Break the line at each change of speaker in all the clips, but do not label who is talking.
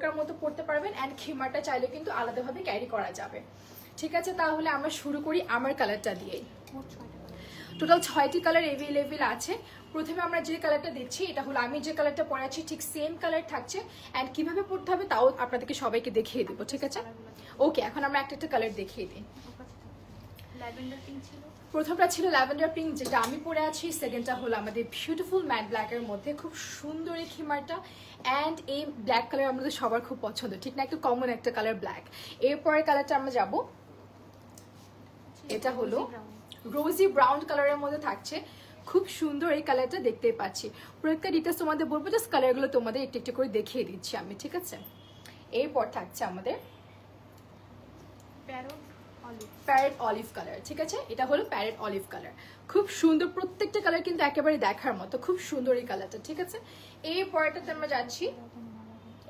বোরকার মতো পরতে পারবেন অ্যান্ড খিমারটা চাইলে কিন্তু আলাদাভাবে ক্যারি করা যাবে। ঠিক আছে, তাহলে আমরা শুরু করি আমার কালারটা দিয়েই। টোটাল 6টি কালার অ্যাভেলেবেল আছে। প্রথমে আমরা যে কালারটা দেখছি এটা হলো আমি যে কালারটা পরে আছি ঠিক সেম কালার থাকছে অ্যান্ড কিভাবে পরতে হবে তাও আপনাদেরকে সবাইকে দেখিয়ে দিব। ঠিক আছে, ওকে, এখন আমরা একটা কালার দেখিয়ে দিই। প্রথমটা ছিল ল্যাভেন্ডার পিঙ্ক যেটা আমি পরে আছি, সেকেন্ডটা হলো আমাদের বিউটিফুল ম্যাট ব্ল্যাকের মধ্যে খুব সুন্দর এই খিমারটা অ্যান্ড এই ব্ল্যাক কালার আমাদের সবার খুব পছন্দ, ঠিক না? একটু কমন একটা কালার ব্ল্যাক। এরপরের কালারটা আমরা যাব, এটা হলো রোজি ব্রাউন কালারের মধ্যে থাকছে, খুব সুন্দর এই কালারটা দেখতেই পাচ্ছি। প্রত্যেকটা ডিটেলস তোমাদের বলবো, জাস্ট কালারগুলো তোমাদের একটু একটু করে দেখিয়ে দিচ্ছি আমি। ঠিক আছে, এরপর থাকছে আমাদের প্যারেট অলিভ কালার। ঠিক আছে, এটা হলো প্যারেট অলিভ কালার, খুব সুন্দর, প্রত্যেকটা কালার কিন্তু একেবারে দেখার মতো, খুব সুন্দর এই কালারটা। ঠিক আছে, এরপরটাতে আমরা যাচ্ছি,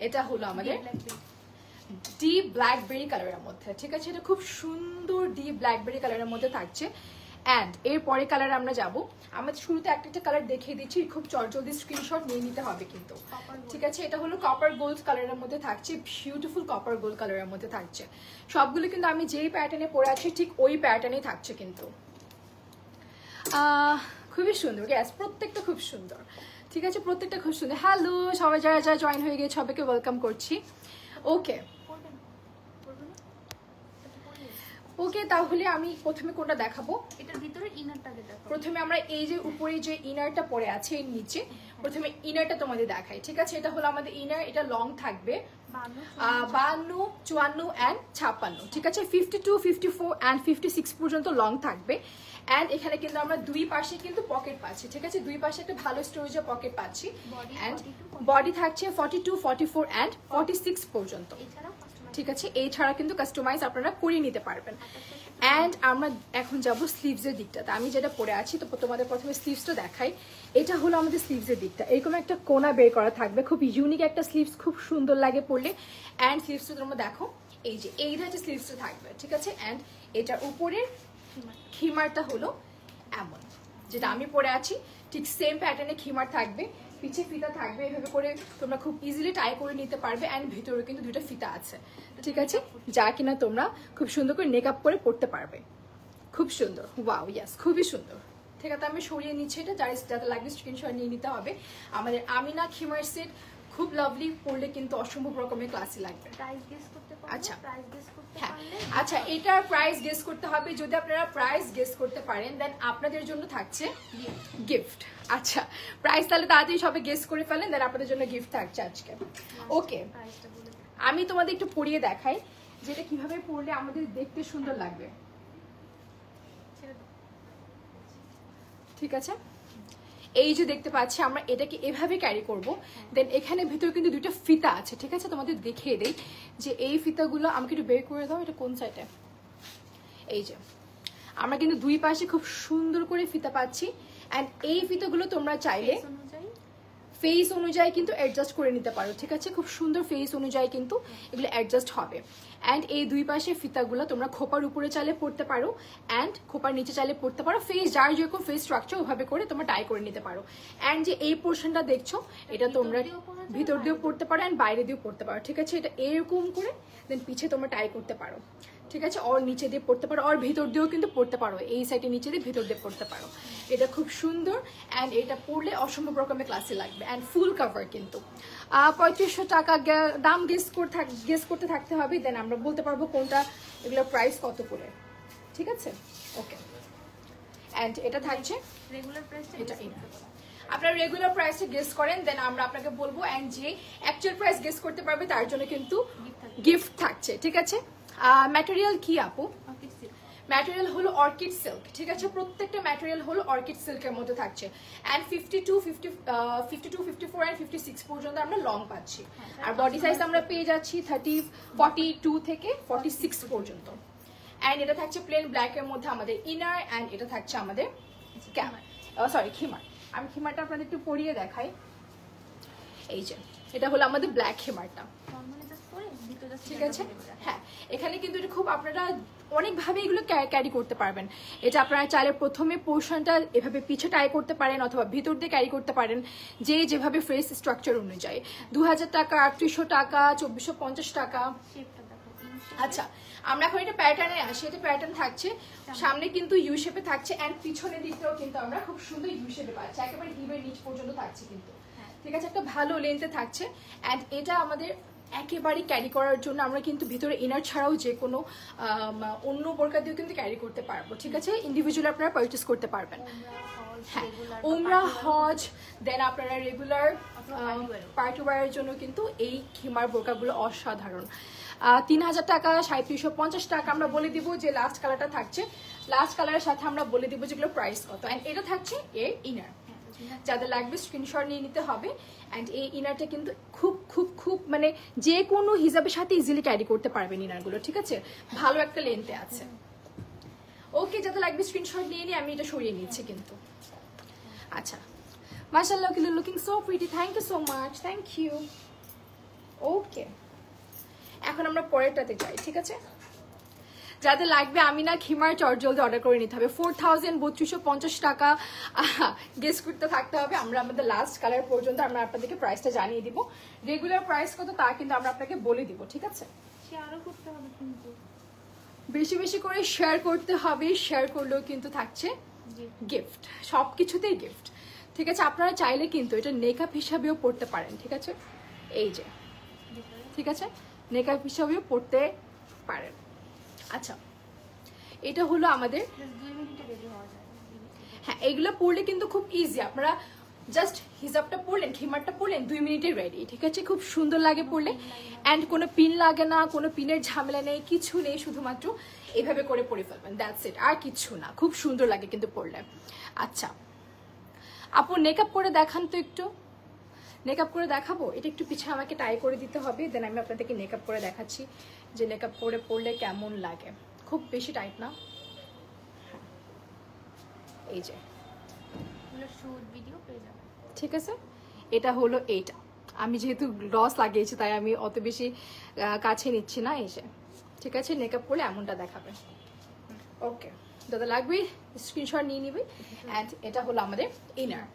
এটা হলো আমাদের ডিপ ব্ল্যাকবেরি কালারের মধ্যে। ঠিক আছে, এটা খুব সুন্দর ডিপ ব্ল্যাকবেরি কালারের মধ্যে থাকছে অ্যান্ড এরপরে কালার আমরা যাব। আমরা শুরুতে একটা কালার দেখিয়ে দিচ্ছি, খুব জলদি স্ক্রিনশট নিয়ে নিতে হবে কিন্তু। ঠিক আছে, এটা হলো কপার গোল্ড কালারের মধ্যে থাকছে, বিউটিফুল কপার গোল্ড কালারের মধ্যে থাকছে। সবগুলো কিন্তু আমি যেই প্যাটার্নে পরে আছি ঠিক ওই প্যাটার্নেই থাকছে কিন্তু। খুবই সুন্দর, গ্যাস প্রত্যেকটা খুব সুন্দর। ঠিক আছে, প্রত্যেকটা খুব সুন্দর। হ্যালো সবাই যারা যারা জয়েন হয়ে গিয়ে সবাইকে ওয়েলকাম করছি। ওকে ওকে, তাহলে আমি প্রথমে কোনটা দেখাবো?
এটার ভিতরে ইনারটাকে দেখাবো।
প্রথমে আমরা এই যে উপরে যে ইনারটা পরে আছে এর নিচে, প্রথমে ইনারটা তোমাদের দেখাই। ঠিক আছে, এটা হলো আমাদের ইনার, এটা লং থাকবে 52, 54 অ্যান্ড 56। ঠিক আছে, 52, 54 অ্যান্ড 56 পর্যন্ত লং থাকবে অ্যান্ড এখানে কিন্তু আমরা দুই পাশে কিন্তু পকেট পাচ্ছি। ঠিক আছে, দুই পাশে একটা ভালো স্টোরেজের পকেট পাচ্ছি অ্যান্ড বডি থাকছে 42, 44 অ্যান্ড 46 পর্যন্ত। ঠিক আছে, এই ছাড়া কিন্তু কাস্টমাইজ আপনারা করিয়ে নিতে পারবেন। অ্যান্ড আমরা এখন যাব স্লিভসের দিকটাতে। আমি যেটা পরে আছি তো তোমাদের প্রথমে স্লিভসটা দেখাই। এটা হলো আমাদের স্লিভসের দিকটা, এরকম একটা কোনা বের করা থাকবে, খুব ইউনিক একটা স্লিভস, খুব সুন্দর লাগে পরলে। অ্যান্ড স্লিভসটা তোমরা দেখো, এই যে এই ধারে স্লিভসটা থাকবে। ঠিক আছে, অ্যান্ড এটার উপরের খিমারটা হলো এমন, যেটা আমি পরে আছি ঠিক সেম প্যাটার্নে খিমার থাকবে, পিছে ফিতা থাকবে, এভাবে করে তোমরা খুব ইজিলি টাই করে নিতে পারবে অ্যান্ড ভিতরে কিন্তু দুটো ফিতা আছে। ঠিক আছে, যা কিনা তোমরা খুব সুন্দর করে মেকআপ করে পড়তে পারবে, খুব সুন্দর। ওয়াও, ইয়াস, খুবই সুন্দর। ঠিক আছে, আমি সরিয়ে নিচ্ছি এটা, যাতে লাগবে স্ক্রিনশট নিয়ে নিতে হবে। আমাদের আমিনা খিমার সেট খুব লাভলি, পড়লে কিন্তু অসম্ভব রকমের ক্লাসি লাগবে। আচ্ছা হ্যাঁ, আচ্ছা, এটার প্রাইস গেস করতে হবে। যদি আপনারা প্রাইস গেস করতে পারেন দেন আপনাদের জন্য থাকছে গিফট। আচ্ছা, প্রাইস তাহলে তাড়াতাড়ি সবাই গেস করে ফেলেন, দেন আপনাদের জন্য গিফট থাকছে আজকে। ওকে, আমি তোমাদের একটু পরিয়ে দেখাই যেটা কিভাবে পরলে আমাদের দেখতে সুন্দর লাগবে। ঠিক আছে, এই যে দেখতে পাচ্ছি আমরা এটাকে এভাবে ক্যারি করব। দেন এখানে ভিতরে কিন্তু দুইটা ফিতা আছে। ঠিক আছে, তোমাদের দেখিয়ে দেই যে এই ফিতাগুলো আমাকে একটু বের করে দাও, এটা কোন সাইডে। এই যে আমরা কিন্তু দুই পাশে খুব সুন্দর করে ফিতা পাচ্ছি অ্যান্ড এই ফিতাগুলো তোমরা চাইলে ফেস অনুযায়ী কিন্তু অ্যাডজাস্ট করে নিতে পারো। ঠিক আছে, খুব সুন্দর ফেস অনুযায়ী কিন্তু এগুলো অ্যাডজাস্ট হবে অ্যান্ড এই দুই পাশে ফিতাগুলো তোমরা খোপার উপরে চাইলে পড়তে পারো অ্যান্ড খোপার নিচে চাইলে পড়তে পারো। ফেস যার যেরকম ফেস স্ট্রাকচার ওভাবে করে তোমরা টাই করে নিতে পারো। অ্যান্ড যে এই পোর্শনটা দেখছো এটা তোমরা ভিতর দিয়েও পড়তে পারো অ্যান্ড বাইরে দিয়েও পড়তে পারো। ঠিক আছে, এটা এরকম করে দেন পিছে তোমরা টাই করতে পারো। ঠিক আছে, ওর নিচে দিয়ে পড়তে পারো, ওর ভিতর দিয়েও কিন্তু পড়তে পারো, এই সাইডে নিচে দিয়ে ভিতর দিয়ে পড়তে পারো। এটা খুব সুন্দর অ্যান্ড এটা পরলে অসম্ভব রকমের ক্লাসে লাগবে অ্যান্ড ফুল কভার কিন্তু 3500 টাকা দাম গেস করতে থাকতে হবে, দেন আমরা বলতে পারবো কোনটা এগুলোর প্রাইস কত করে। ঠিক আছে, ওকে, অ্যান্ড এটা থাকছে রেগুলার প্রাইস। এটা আপনারা রেগুলার প্রাইসে গেস করেন দেন আমরা আপনাকে বলবো অ্যান্ড যে অ্যাকচুয়াল প্রাইস গেস করতে পারবে তার জন্য কিন্তু গিফট থাকছে। ঠিক আছে, ম্যাটেরিয়াল কি আপু? ম্যাটেরিয়াল হলো অর্কিড সিল্ক। ঠিক আছে, প্রত্যেকটা ম্যাটেরিয়াল হলো অর্কিড সিল্কের মধ্যে থাকছে অ্যান্ড 52, 54 অ্যান্ড 56 পর্যন্ত আমরা লং পাচ্ছি আর বডি সাইজ আমরা পেয়ে যাচ্ছি 42 থেকে 46 পর্যন্ত। অ্যান্ড এটা থাকছে প্লেন ব্ল্যাকের মধ্যে আমাদের ইনার অ্যান্ড এটা থাকছে আমাদের খিমার। আমি খিমারটা আপনাদের একটু পরিয়ে দেখাই। এই যে এটা হলো আমাদের ব্ল্যাক খিমারটা। ঠিক আছে, হ্যাঁ, এখানে কিন্তু এটা খুব আপনারা অনেকভাবে এগুলো ক্যারি করতে পারবেন। এটা আপনারা চাইলে প্রথমে পোর্শনটা এভাবে পিছে টাই করতে পারেন অথবা ভিতর দিয়ে ক্যারি করতে পারেন, যেভাবে ফেস স্ট্রাকচার অনুযায়ী। 2000 টাকা, 3800 টাকা, 2450 টাকা।
শেপটা দেখো
আচ্ছা, আমরা এখন এটা প্যাটার্নে আসি। এটা প্যাটার্ন থাকছে, সামনে কিন্তু ইউ শেপে থাকছে এন্ড পিছনের দিকটাও কিন্তু আমরা খুব সুন্দর ইউ শেপে পাচ্ছি, একেবারে হিপের নিচ পর্যন্ত থাকছে কিন্তু। ঠিক আছে, একটা ভালো লেন্থে থাকছে এন্ড এটা আমাদের একেবারে ক্যারি করার জন্য আমরা কিন্তু ভিতরে ইনার ছাড়াও যে কোনো অন্য বোরকা দিয়েও কিন্তু ক্যারি করতে পারবো। ঠিক আছে, ইন্ডিভিজুয়ালি আপনারা পারচেস করতে পারবেন। হ্যাঁ, উমরা হজ দেন আপনারা রেগুলার পার্টি ওয়্যারের জন্য কিন্তু এই খিমার বোরকাগুলো অসাধারণ। 3000 টাকা, 3750 টাকা। আমরা বলে দিব যে লাস্ট কালারটা থাকছে, লাস্ট কালারের সাথে আমরা বলে দিব যেগুলো প্রাইস কত। অ্যান্ড এটা থাকছে এর ইনার, যাদের লাগবে স্ক্রিনশট নিয়ে নিতে হবে। অ্যান্ড এই ইনারটা কিন্তু খুব খুব খুব মানে যে কোনো হিজাবের সাথে ইজিলি ক্যারি করতে পারবেন ইনারগুলো। ঠিক আছে, ভালো একটা লেন্থে আছে। ওকে, যাদের লাগবে স্ক্রিনশট নিয়ে নিয়ে আমি এটা সরিয়ে নিচ্ছি কিন্তু। আচ্ছা, মাশাআল্লাহ, looking so pretty, thank you so much, thank you. Okay, এখন আমরা পরেরটাতে যাই। ঠিক আছে, যাদের লাগবে আমিনা খিমার চটজলদি অর্ডার করে নিতে হবে। 4350 টাকা গেস করতে থাকতে হবে। আমরা আমাদের লাস্ট কালার পর্যন্ত আমরা আপনাদেরকে প্রাইসটা জানিয়ে দিব। রেগুলার প্রাইস কত তা কিন্তু আমরা আপনাকে বলে দিব। ঠিক আছে,
শেয়ারও করতে হবে কিন্তু,
বেশি বেশি করে শেয়ার করতে হবে। শেয়ার করলেও কিন্তু থাকছে গিফট, সব কিছুতেই গিফট। ঠিক আছে, আপনারা চাইলে কিন্তু এটা মেকআপ হিসাবেও পড়তে পারেন। ঠিক আছে, এই যে, ঠিক আছে, মেকআপ হিসাবেও পড়তে পারেন। আচ্ছা, এটা হলো আমাদের,
2 মিনিটে রেডি হওয়া যায়।
হ্যাঁ, এগুলো পড়লে কিন্তু খুব ইজি। আপনারা জাস্ট হিজাবটা পরলেন, খিমারটা পরলেন, 2 মিনিটে রেডি। ঠিক আছে, খুব সুন্দর লাগে পরলে। অ্যান্ড কোনো পিন লাগে না, কোনো পিনের ঝামেলা নেই, কিছু নেই, শুধুমাত্র এভাবে করে পরে ফেলবেন, দ্যাটস ইট, আর কিছু না। খুব সুন্দর লাগে কিন্তু পরলে। আচ্ছা আপু, মেকআপ করে দেখান তো একটু। মেকআপ করে দেখাবো, এটা একটু পিছে আমাকে টাই করে দিতে হবে, দেন আমি আপনাদেরকে মেকআপ করে দেখাচ্ছি যে মেকআপ করে পরলে কেমন লাগে। খুব বেশি টাইট না, এই যে,
শুট ভিডিও পেয়ে যাবে।
ঠিক আছে, এটা হলো এইটা। আমি যেহেতু গ্লস লাগিয়েছি তাই আমি অত বেশি কাছে নিচ্ছি না। এই যে, ঠিক আছে, মেকআপ করলে এমনটা দেখাবে। ওকে, দাদা লাগবে স্ক্রিনশট নিয়ে নিবে। অ্যান্ড এটা হলো আমাদের ইনার,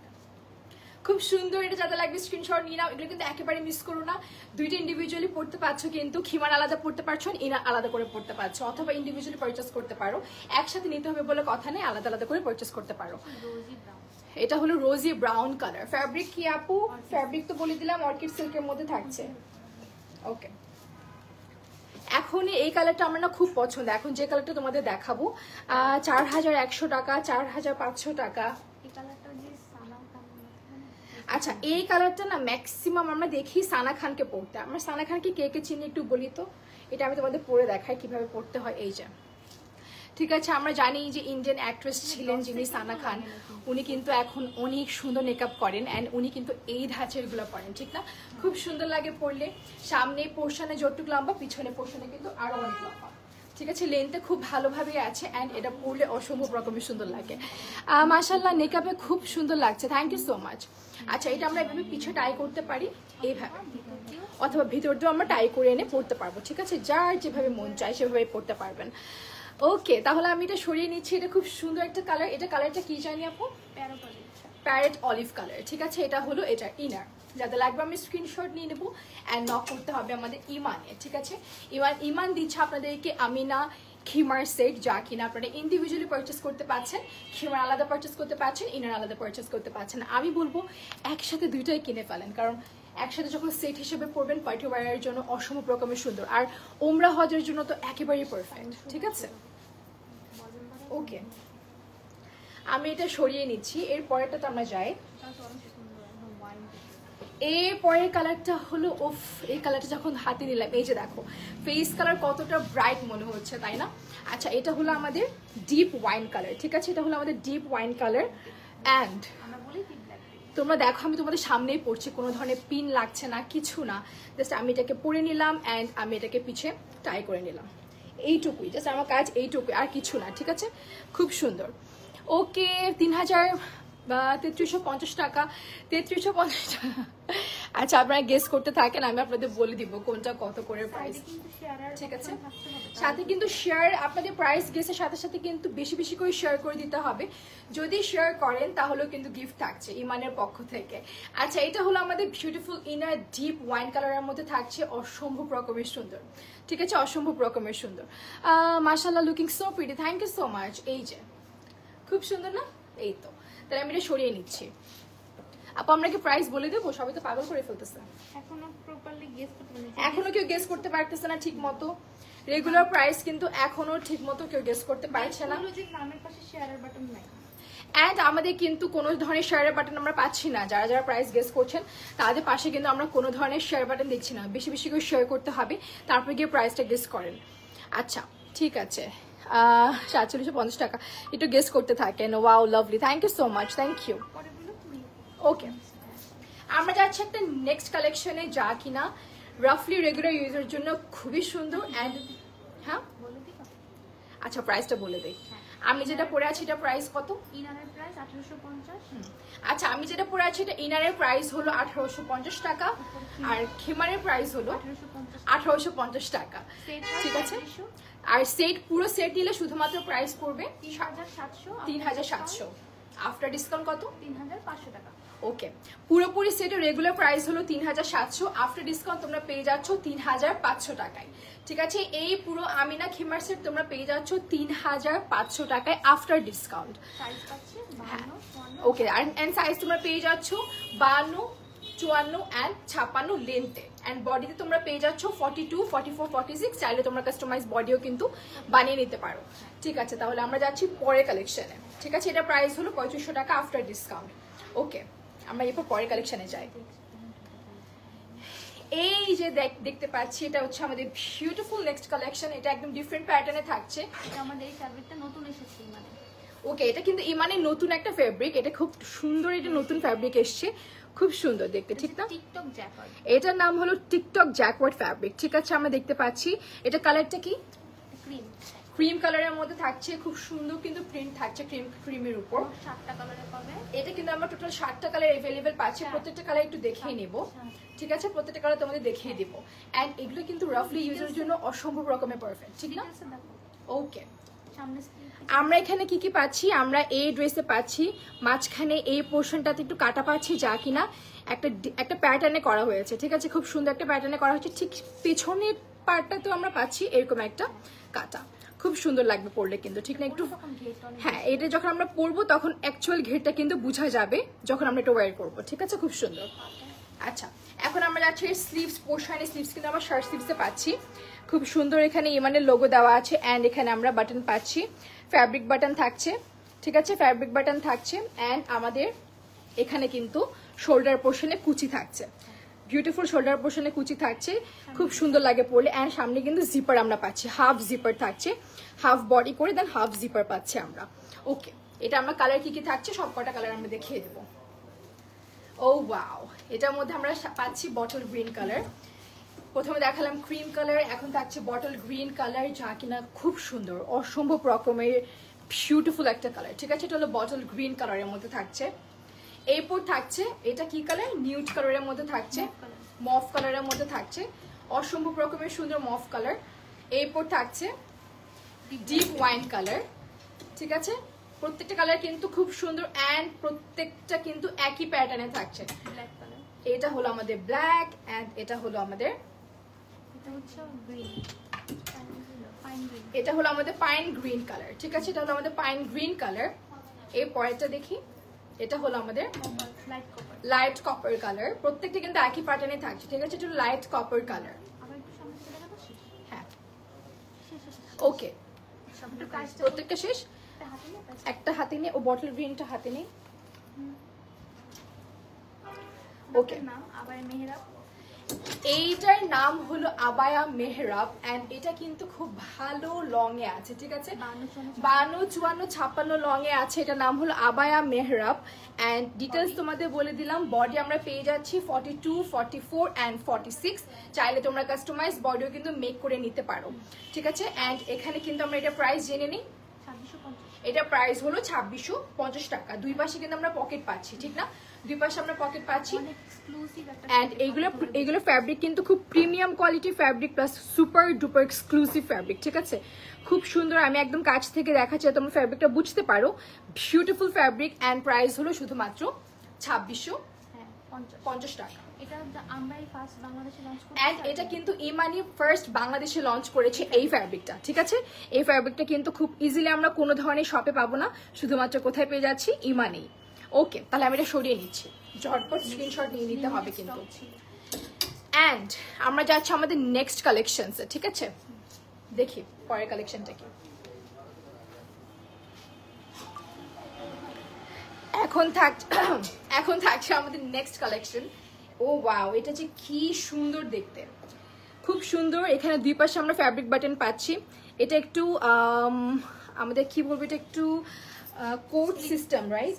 খুব সুন্দর। এটা যাদের লাগবে স্ক্রিনশট নিয়ে নাও। এগুলো কিন্তু একেবারে মিস করো না। দুইটা ইন্ডিভিজুয়ালি পড়তে পারছো, কিন্তু খিমার আলাদা পড়তে পারছো, ইনার আলাদা করে পড়তে পারছো, অথবা ইন্ডিভিজুয়ালি পারচেস করতে পারো। একসাথে নিতে হবে বলে কথা নেই, আলাদা আলাদা করে পারচেস করতে পারো। এটা হলো রোজি ব্রাউন কালার। ফ্যাব্রিক কি আপু? ফ্যাব্রিক তো বলে দিলাম, অর্কিড সিল্কের মধ্যে থাকছে। ওকে, এখন এই কালারটা আমার না খুব পছন্দ। এখন যে কালারটা তোমাদের দেখাবো 4100 টাকা, 4500 টাকা। আচ্ছা, এই কালারটা না ম্যাক্সিমাম আমরা দেখি সানা খানকে পরতে। আমরা সানা খানকে কে কে চিনি একটু বলি তো। এটা আমি তোমাদের পরে দেখাই কিভাবে পরতে হয়। এই যে, ঠিক আছে, আমরা জানি যে ইন্ডিয়ান অ্যাক্ট্রেস ছিলেন যিনি সানা খান, উনি কিন্তু এখন অনেক সুন্দর মেকআপ করেন অ্যান্ড উনি কিন্তু এই ধাঁচেরগুলো পরেন, ঠিক না? খুব সুন্দর লাগে পরলে। সামনে পোর্শনে যতটুকু লম্বা, পিছনে পোর্শনে কিন্তু আরো অনেক লম্বা। ঠিক আছে, লেন্থে খুব ভালোভাবে আছে অ্যান্ড এটা পরলে অসম্ভব রকমের সুন্দর লাগে। মাশাআল্লাহ, মেকআপে খুব সুন্দর লাগছে, থ্যাংক ইউ সো মাচ। আচ্ছা, এটা আমরা এভাবে পিছে টাই করতে পারি এইভাবে, অথবা ভিতর দিয়েও আমরা টাই করে এনে পরতে পারবো। ঠিক আছে, যার যেভাবে মন চায় সেভাবে পরতে পারবেন। ওকে, তাহলে আমি এটা সরিয়ে নিচ্ছি। এটা খুব সুন্দর একটা কালার। এটা কালারটা কি জানি আপু? Parrot olive colour. ঠিক আছে, এটা হলো এটা ইনার। যাদের লাগবে আমি স্ক্রিনশট নিয়ে নেবো অ্যান্ড নক করতে হবে আমাদের ইমানে। ঠিক আছে, ইমান দিচ্ছে আপনাদেরকে আমিনা খিমার সেট, যা কিনা আপনারা ইন্ডিভিজুয়ালি পারচেস করতে পারছেন। খিমার আলাদা পারচেস করতে পারছেন, ইনার আলাদা পারচেস করতে পারছেন। আমি বলবো একসাথে দুইটাই কিনে ফেলেন, কারণ একসাথে যখন সেট হিসেবে পরবেন পার্টি ওয়্যারের জন্য অসম্ভব রকমের সুন্দর, আর ওমরা হজের জন্য তো একেবারেই পারফেক্ট। ঠিক আছে, ওকে, আমি এটা সরিয়ে নিচ্ছি। এর পরেরটা তো আমরা যাই। এর পরের কালারটা হলো, ওফ, এই কালারটা যখন হাতে নিলাম, এই যে দেখো ফেস কালার কতটা ব্রাইট মনে হচ্ছে, তাই না? আচ্ছা, এটা হলো আমাদের ডিপ ওয়াইন কালার। ঠিক আছে, এটা হলো আমাদের ডিপ ওয়াইন কালার। অ্যান্ড তোমরা দেখো, আমি তোমাদের সামনেই পড়ছি, কোনো ধরনের পিন লাগছে না, কিছু না। জাস্ট আমি এটাকে পরে নিলাম অ্যান্ড আমি এটাকে পিছে টাই করে নিলাম। এইটুকুই, জাস্ট আমার কাজ এইটুকুই, আর কিছু না। ঠিক আছে, খুব সুন্দর। ওকে, 3350 টাকা, 3350 টাকা। আচ্ছা আপনারা গেস করতে থাকেন, আমি আপনাদের বলে দিব কোনটা কত করে প্রাইস।
কিন্তু শেয়ার আর
ঠিক আছে,
থাকতে হবে।
সাথে কিন্তু শেয়ার আপনাদের প্রাইস গেসের সাথে সাথে কিন্তু বেশি বেশি করে শেয়ার করে দিতে হবে। যদি শেয়ার করেন তাহলেও কিন্তু গিফট থাকছে ইমানের পক্ষ থেকে। আচ্ছা এটা হলো আমাদের বিউটিফুল ইনার ডিপ ওয়াইন কালারের মধ্যে থাকছে, অসম্ভব রকমের সুন্দর। ঠিক আছে, অসম্ভব রকমের সুন্দর। মাশাআল্লাহ, looking so pretty, thank you so much. এই যে খুব সুন্দর না? এই তো, তাহলে আমি এটা সরিয়ে নিচ্ছি। আপু আমরা কি প্রাইস বলে দেবো? সবাই তো পাগল করে ফেলতেছে,
এখনো প্রপারলি গেস করতে পারিনি।
এখনো কেউ গেস করতে পারতেছে না ঠিক মতো। রেগুলার প্রাইস কিন্তু এখনো ঠিক মতো কেউ গেস করতে পারছে না।
হলো যে নামের পাশে শেয়ারের বাটন নাই।
অ্যান্ড আমাদের কিন্তু কোনো ধরনের শেয়ারের বাটন আমরা পাচ্ছি না। যারা যারা প্রাইস গেস করছেন তাদের পাশে কিন্তু আমরা কোনো ধরনের শেয়ার বাটন দেখছি না। বেশি বেশি করে শেয়ার করতে হবে, তারপরে গিয়ে প্রাইসটা গেস করেন। আচ্ছা ঠিক আছে, 4750 টাকা, একটু গেস করতে থাকেন। Wow lovely, thank you so much, thank you.
পরেরগুলো তুমি
ওকে, আমরা যাচ্ছি একটা নেক্সট কালেকশনে, যা কিনা রাফলি রেগুলার ইউজের জন্য খুবই সুন্দর। অ্যান্ড হ্যাঁ
বলে দিবা।
আচ্ছা প্রাইসটা বলে দেই। আমি যেটা পরে আছি এটা প্রাইস কত?
ইনারের প্রাইস 1850।
আচ্ছা আমি যেটা পরে আছি এটা ইনারের প্রাইস হলো 1850 টাকা, আর খিমারের প্রাইস হলো 1850 টাকা। ঠিক আছে, আর সেট পুরো সেট নিলে শুধুমাত্র প্রাইস পড়বে 3700। আফটার ডিসকাউন্ট কত?
3500 টাকা।
ওকে, পুরোপুরি সেটের রেগুলার প্রাইস হলো 3700, আফটার ডিসকাউন্ট তোমরা পেয়ে যাচ্ছ 3500 টাকায়। ঠিক আছে, এই পুরো আমিনা খিমার সেট তোমরা পেয়ে যাচ্ছ 3500 টাকায় আফটার ডিসকাউন্ট।
সাইজ পাচ্ছে 52, 54।
ওকে, এন্ড সাইজ তোমরা পেয়ে যাচ্ছ 52, 54 এন্ড 56 লেন্থে। এন্ড বডিতে তোমরা পেয়ে যাচ্ছ 42, 44, 46। চাইলে তোমরা কাস্টমাইজ বডিও কিন্তু বানিয়ে নিতে পারো। ঠিক আছে, তাহলে আমরা যাচ্ছি পরের কালেকশনে। ঠিক আছে, এটা প্রাইস হলো 3500 টাকা আফটার ডিসকাউন্ট। ওকে, আমরা এরপর পরের কালেকশনে যাই। এই যে দেখতে পাচ্ছি এটা হচ্ছে আমাদের বিউটিফুল নেক্সট কালেকশন। এটা একদম ডিফারেন্ট প্যাটার্নে থাকছে।
এটা আমাদের এই ফ্যাব্রিকটা নতুন এসেছে মানে।
ওকে, এটা কিন্তু ইমানের নতুন একটা ফ্যাব্রিক, এটা খুব সুন্দর, এটা নতুন ফ্যাব্রিক এসছে, খুব সুন্দর দেখতে। ঠিক না?
TikTok jacquard.
এটার নাম হলো টিকটক জ্যাকওয়ার্ড ফ্যাব্রিক। ঠিক আছে, আমরা দেখতে পাচ্ছি এটা কালারটা কি
ক্রিম।
ক্রিম কালারের মধ্যে থাকছে, খুব সুন্দর কিন্তু প্রিন্ট থাকছে ক্রিমের উপর।
7টা কালারে পাবে।
এটা কিন্তু আমরা টোটাল 7টা কালার अवेलेबल পাচ্ছি। প্রত্যেকটা কালার একটু দেখিয়ে নেব। ঠিক আছে, প্রত্যেকটা কালার তোমাদের দেখিয়ে দিব। এন্ড এগুলো কিন্তু রাফলি ইউজের জন্য অসম্ভব রকমের পারফেক্ট। ঠিক না? ওকে,
সামনে স্লিভ।
আমরা এখানে কি কি পাচ্ছি? আমরা এই ড্রেসে পাচ্ছি মাঝখানে এই পোর্শনটাতে একটু কাটা পাচ্ছি, যা কিনা একটা প্যাটার্নে করা হয়েছে। ঠিক আছে, খুব সুন্দর একটা প্যাটার্নে করা হয়েছে। ঠিক পেছনের পার্টটাতেও আমরা পাচ্ছি এরকম একটা কাটা, খুব সুন্দর লাগবে পরলে কিন্তু। ঠিক না? একটু হ্যাঁ, এটা যখন আমরা পরবো তখন অ্যাকচুয়াল ঘেরটা কিন্তু বোঝা যাবে যখন আমরা এটা ওয়্যার করবো। ঠিক আছে, খুব সুন্দর। আচ্ছা, এখন আমরা যাচ্ছি স্লিভস পোর্শনে। স্লিভস কিন্তু আমরা শার্ট স্লিভসে পাচ্ছি, খুব সুন্দর। এখানে ইমানের লোগো দেওয়া আছে অ্যান্ড এখানে আমরা বাটন পাচ্ছি, ফ্যাব্রিক বাটন থাকছে। ঠিক আছে, ফ্যাব্রিক বাটন থাকছে অ্যান্ড আমাদের এখানে কিন্তু শোল্ডার পোর্শনে কুচি থাকছে, বিউটিফুল শোল্ডার পোর্শনে কুচি থাকছে, খুব সুন্দর লাগে পরলে। অ্যান্ড সামনে কিন্তু জিপার আমরা পাচ্ছি, হাফ জিপার থাকছে, হাফ বডি করে দেন হাফ জিপার পাচ্ছি আমরা। ওকে, এটা আমরা কালার কি কি থাকছে সব কটা কালার আমরা দেখিয়ে দেবো। ও ওয়াও, এটার মধ্যে আমরা পাচ্ছি বটল গ্রিন কালার। প্রথমে দেখালাম ক্রিম কালার, এখন থাকছে বটল গ্রিন কালার, যা কিনা খুব সুন্দর, অসম্ভব রকমের বিউটিফুল একটা কালার। ঠিক আছে, এটা হলো বটল গ্রিন কালারের মধ্যে থাকছে। এরপর থাকছে এটা কি কালার? নিউড কালারের মধ্যে থাকছে, মফ কালারের মধ্যে থাকছে, অসম্ভব রকমের সুন্দর মফ কালার। এরপর থাকছে ডিপ ওয়াইন কালার। ঠিক আছে, প্রত্যেকটা কালার কিন্তু খুব সুন্দর অ্যান্ড প্রত্যেকটা কিন্তু একই প্যাটার্নে থাকছে।
Black colour.
এটা হলো আমাদের ব্ল্যাক অ্যান্ড এটা হলো আমাদের
এটা হচ্ছে গ্রিন। Pine green.
এটা হলো আমাদের পাইন গ্রিন কালার। ঠিক আছে, এটা হলো আমাদের পাইন গ্রিন কালার। এই পরেরটা দেখি, এটা হলো আমাদের
light copper.
Light copper colour. প্রত্যেকটা কিন্তু একই প্যাটার্নে থাকছে। ঠিক আছে, এটা লাইট কপার কালার।
আবার একটু সামনে চলে যাবো।
হ্যাঁ,
শেষ শেষ।
ওকে,
সবটা কাজটা
প্রত্যেকটা শেষ।
হাতে নিয়ে কাজ।
একটা হাতে নিয়ে, ও বটল গ্রিনটা হাতে নেই। ওকে,
নাম আবার মেহরাব।
এইটার নাম হলো আবায়া মেহরাব অ্যান্ড এটা কিন্তু খুব ভালো লং এ আছে। ঠিক আছে, 52, 54, 56 লং এ আছে। এটা নাম হলো আবায়া মেহরাব অ্যান্ড ডিটেলস তোমাদের বলে দিলাম। বডি আমরা পেয়ে যাচ্ছি 42, 44 অ্যান্ড 46। চাইলে তোমরা কাস্টমাইজ বডিও কিন্তু মেক করে নিতে পারো। ঠিক আছে, অ্যান্ড এখানে কিন্তু আমরা এটা প্রাইস জেনে নিই।
2650
এটা প্রাইস হলো 2650 টাকা। দুই পাশে কিন্তু আমরা পকেট পাচ্ছি, ঠিক না? দুই পাশে আমরা পকেট পাচ্ছি।
অনেক এক্সক্লুসিভ একটা
এন্ড এইগুলো ফ্যাব্রিক কিন্তু খুব premium quality fabric plus super duper exclusive fabric, ঠিক আছে? খুব সুন্দর, আমি একদম কাছ থেকে দেখাচ্ছি তোমরা ফ্যাব্রিকটা বুঝতে পারো। বিউটিফুল ফ্যাব্রিক এন্ড প্রাইস হলো শুধুমাত্র 2650 টাকা।
এটা আমরাই ফার্স্ট বাংলাদেশে লঞ্চ করি
এন্ড এটা কিন্তু ইমানি ফার্স্ট বাংলাদেশে লঞ্চ করেছে এই ফ্যাব্রিকটা, ঠিক আছে? এই ফ্যাব্রিকটা কিন্তু খুব ইজিলি আমরা কোনো ধরনের শপে পাবো না, শুধুমাত্র কোথায় পেয়ে যাচ্ছি? ইমানি। ওকে, তাহলে আমি এটা সরিয়ে নিচ্ছি, ঝটপট স্ক্রিনশট নিয়ে নিতে হবে কিন্তু। এন্ড আমরা যাচ্ছি আমাদের নেক্সট কালেকশনসে, ঠিক আছে? দেখি পরের কালেকশনটা কি। এখন থাকছে আমাদের নেক্সট কালেকশন। ও ওয়াও, এটা যে কি সুন্দর দেখতে, খুব সুন্দর। এখানে দুই পাশে আমরা ফ্যাব্রিক বাটন পাচ্ছি। এটা একটু আমাদের কি বলবো, এটা একটু কোড সিস্টেম, রাইট?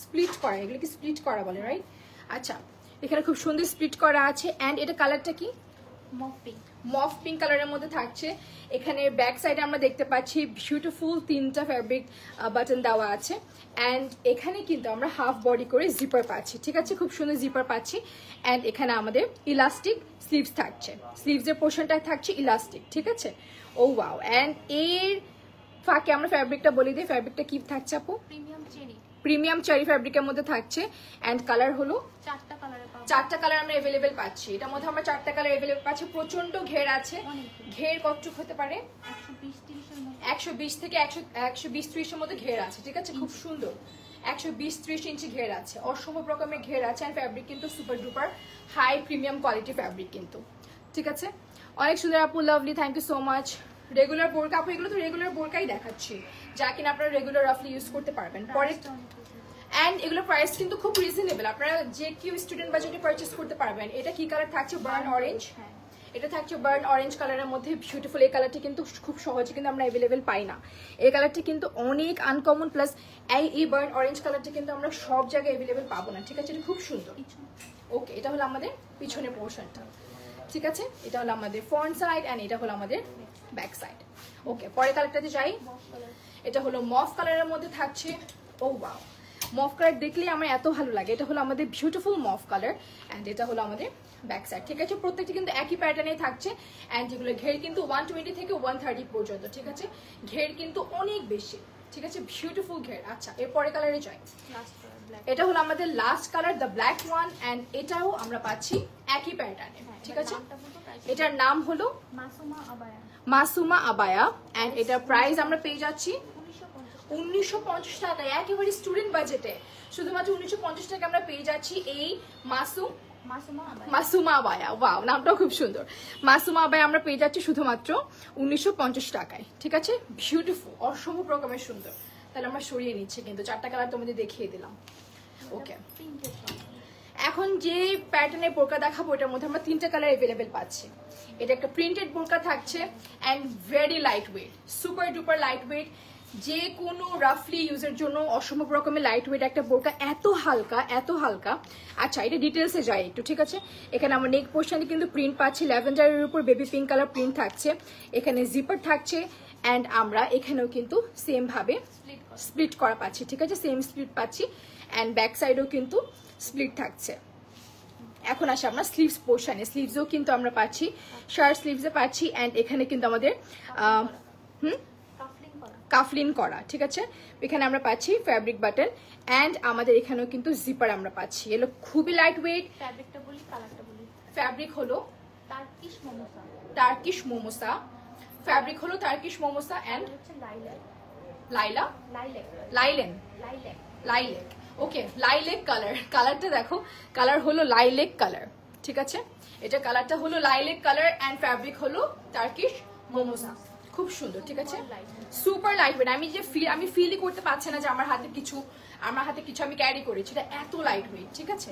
স্প্লিট করা, এগুলো কি স্প্লিট করা বলে, রাইট? আচ্ছা, এখানে খুব সুন্দর স্প্লিট করা আছে। এন্ড এটা কালারটা কি? মফ পিঙ্ক কালারের মধ্যে থাকছে। এখানে ব্যাক সাইডে আমরা দেখতে পাচ্ছি বিউটিফুল তিনটা ফ্যাব্রিক বাটন দেওয়া আছে। এন্ড এখানে কিন্তু আমরা হাফ বডি করে জিপার পাচ্ছি, ঠিক আছে? খুব সুন্দর জিপার পাচ্ছি। এন্ড এখানে আমাদের ইলাস্টিক স্লিভস থাকছে, স্লিভসের পোর্শনটা থাকছে ইলাস্টিক, ঠিক আছে? ও ওয়াও। এন্ড এর ফাঁকে আমরা ফ্যাব্রিকটা বলে দিই, ফ্যাব্রিকটা কি থাকছে আপু? প্রিমিয়াম চেরি ফ্যাব্রিকের মধ্যে থাকছে। এন্ড কালার হলো চারটা কালার আমরা अवेलेबल পাচ্ছি। এটার মধ্যে আমরা চারটা কালার अवेलेबल পাচ্ছি। প্রচন্ড ঘের আছে। ঘের কতটুকু হতে পারে? 120 থেকে 120-30 এর মধ্যে ঘের আছে, ঠিক আছে? খুব সুন্দর, 120-30 ইঞ্চি ঘের আছে, অসম্ভব রকমের ঘের আছে। আর ফ্যাব্রিক কিন্তু super duper high premium quality fabric কিন্তু, ঠিক আছে? অনেক সুন্দর আপু, lovely, thank you so much. Regular বোরকা আপু, এগুলো তো রেগুলার বোরকাই দেখাচ্ছি, যা কিনা আপনারা রেগুলার রাফলি ইউজ করতে পারবেন। পরে এন্ড এগুলো প্রাইস কিন্তু খুব রিজনেবল, আপনারা যে কেউ স্টুডেন্ট বাজেটে পারচেজ করতে পারবেন। এটা কি কালার থাকছে? Burn orange. এটা থাকছে বার্ন অরেঞ্জ কালারের মধ্যে, বিউটিফুল। এই কালারটি কিন্তু খুব সহজে কিন্তু আমরা अवेलेबल পাই না। এই কালারটি কিন্তু অনেক আনকমন, প্লাস এই বার্ন অরেঞ্জ কালারটি কিন্তু আমরা সব জায়গায় अवेलेबल পাবো না, ঠিক আছে? এটা খুব সুন্দর। ওকে, এটা হলো আমাদের পিছনের পোর্শনটা, ঠিক আছে? এটা হলো আমাদের ফ্রন্ট সাইড এন্ড এটা হলো আমাদের ব্যাক সাইড। ওকে, পরের কালারটাতে যাই। এটা হলো মফ কালারের মধ্যে থাকছে। ও ওয়াও, মফ কালার দেখলেই আমার এত ভালো লাগে। এটা হলো আমাদের বিউটিফুল মফ কালার এন্ড এটা হলো আমাদের ব্যাক সাইড, ঠিক আছে? প্রত্যেকটা কিন্তু একই প্যাটার্নে থাকছে। এন্ড যেগুলো ঘের কিন্তু 120 থেকে 130 পর্যন্ত, ঠিক আছে? ঘের কিন্তু অনেক বেশি, ঠিক আছে? বিউটিফুল ঘের। আচ্ছা, এরপরে কালারে যাই। এটা হলো আমাদের last colour, the black one. And এটাও আমরা পাচ্ছি একই প্যাটার্নে, ঠিক আছে? এটার নাম হলো মাসুমা আবায়া। এন্ড এটার প্রাইস আমরা পেয়ে যাচ্ছি 1950 টাকায়, একেবারে স্টুডেন্ট বাজেটে। শুধুমাত্র 1950 টাকা আমরা পেয়ে যাচ্ছি এই মাসুমা আবায়া। ওয়াও, নামটাও খুব সুন্দর। মাসুমা আবায়া আমরা পেয়ে যাচ্ছি শুধুমাত্র 1950 টাকায়, ঠিক আছে? বিউটিফুল, অসম্ভব রকমের সুন্দর। তাহলে আমরা সরিয়ে নিচ্ছি, কিন্তু চারটা কালার তোমাদের দেখিয়ে দিলাম। ওকে, এখন যে প্যাটার্নের বোরকা দেখাবো এটার মধ্যে আমরা তিনটা কালার अवेलेबल পাচ্ছি। এটা একটা প্রিন্টেড বোরকা থাকছে and very light weight, super duper light weight, যে কোনো রাফলি ইউজের জন্য অসম্ভব রকমের লাইট ওয়েট একটা বোরকা, এত হালকা, এত হালকা। আচ্ছা, এটা ডিটেলসে যাই একটু, ঠিক আছে? এখানে আমরা নেক পোর্শনে কিন্তু প্রিন্ট পাচ্ছি, ল্যাভেন্ডারের উপর বেবি পিঙ্ক কালার প্রিন্ট থাকছে। এখানে জিপার থাকছে এন্ড আমরা এখানেও কিন্তু সেম ভাবে স্প্লিট করা পাচ্ছি, ঠিক আছে? সেম স্প্লিট পাচ্ছি। এন্ড ব্যাক সাইডেও কিন্তু স্প্লিট থাকছে। এখন আসি আমরা স্লিভস পোর্শনে। স্লিভসও কিন্তু আমরা পাচ্ছি, শার্ট স্লিভসে পাচ্ছি। এন্ড এখানে কিন্তু আমাদের কাফলিন করা, ঠিক আছে? এখানে আমরা পাচ্ছি ফ্যাব্রিক বাটন এন্ড আমাদের এখানেও কিন্তু জিপার আমরা পাচ্ছি। এগুলো খুবই লাইট ওয়েট। ফ্যাব্রিক হলো টার্কিশ মোমোসা। ফ্যাব্রিক হলো Turkish mimosa and lilac. Okay, lilac colour. কালারটা দেখো, কালার হলো লাইলেক কালার, ঠিক আছে? এটা কালারটা হলো লাইলেক কালার এন্ড ফ্যাব্রিক হলো টার্কিশ মোমোসা। খুব সুন্দর, ঠিক আছে? Super light weight. আমি ফিলই করতে পারছি না যে আমার হাতে কিছু আমি ক্যারি করেছি। এটা এত লাইট ওয়েট, ঠিক আছে?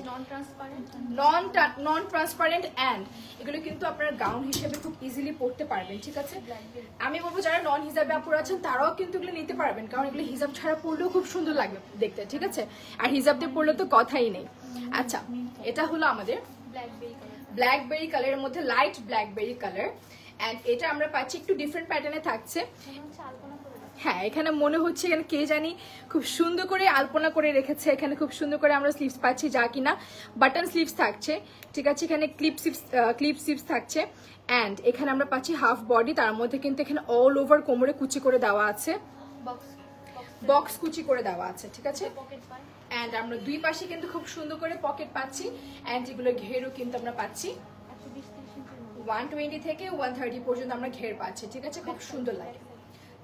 নন ট্রান্সপারেন্ট এন্ড এগুলো কিন্তু আপনারা গাউন হিসেবে খুব ইজিলি পরতে পারবেন, ঠিক আছে? আমি বলবো যারা নন হিজাবে আপুরা আছেন তারাও কিন্তু এগুলো নিতে পারবেন, কারণ এগুলো হিজাব ছাড়া পরলেও খুব সুন্দর লাগবে দেখতে, ঠিক আছে? আর হিজাব দিয়ে পরলে তো কথাই নেই। আচ্ছা, এটা হলো আমাদের ব্ল্যাকবেরি কালারের মধ্যে, লাইট ব্ল্যাকবেরি কালার। এন্ড এটা আমরা পাচ্ছি একটু ডিফারেন্ট প্যাটার্নে থাকছে। হ্যাঁ এখানে মনে হচ্ছে এখানে কে জানি খুব সুন্দর করে আলপনা করে রেখেছে, এখানে খুব সুন্দর করে আমরা স্লিভস পাচ্ছি, যা কিনা বাটন স্লিভস থাকছে, ঠিক আছে। এখানে ক্লিপ স্লিভস থাকছে অ্যান্ড এখানে আমরা পাচ্ছি হাফ বডি, তার মধ্যে কিন্তু এখানে অল ওভার কোমরে কুচি করে দেওয়া আছে, বক্স কুচি করে দেওয়া আছে, ঠিক আছে।
পকেট পাই
অ্যান্ড আমরা দুই পাশে কিন্তু খুব সুন্দর করে পকেট পাচ্ছি অ্যান্ড এগুলো ঘেরও কিন্তু আমরা পাচ্ছি 120 থেকে 130 পর্যন্ত আমরা ঘের পাচ্ছি, ঠিক আছে, খুব সুন্দর লাগে,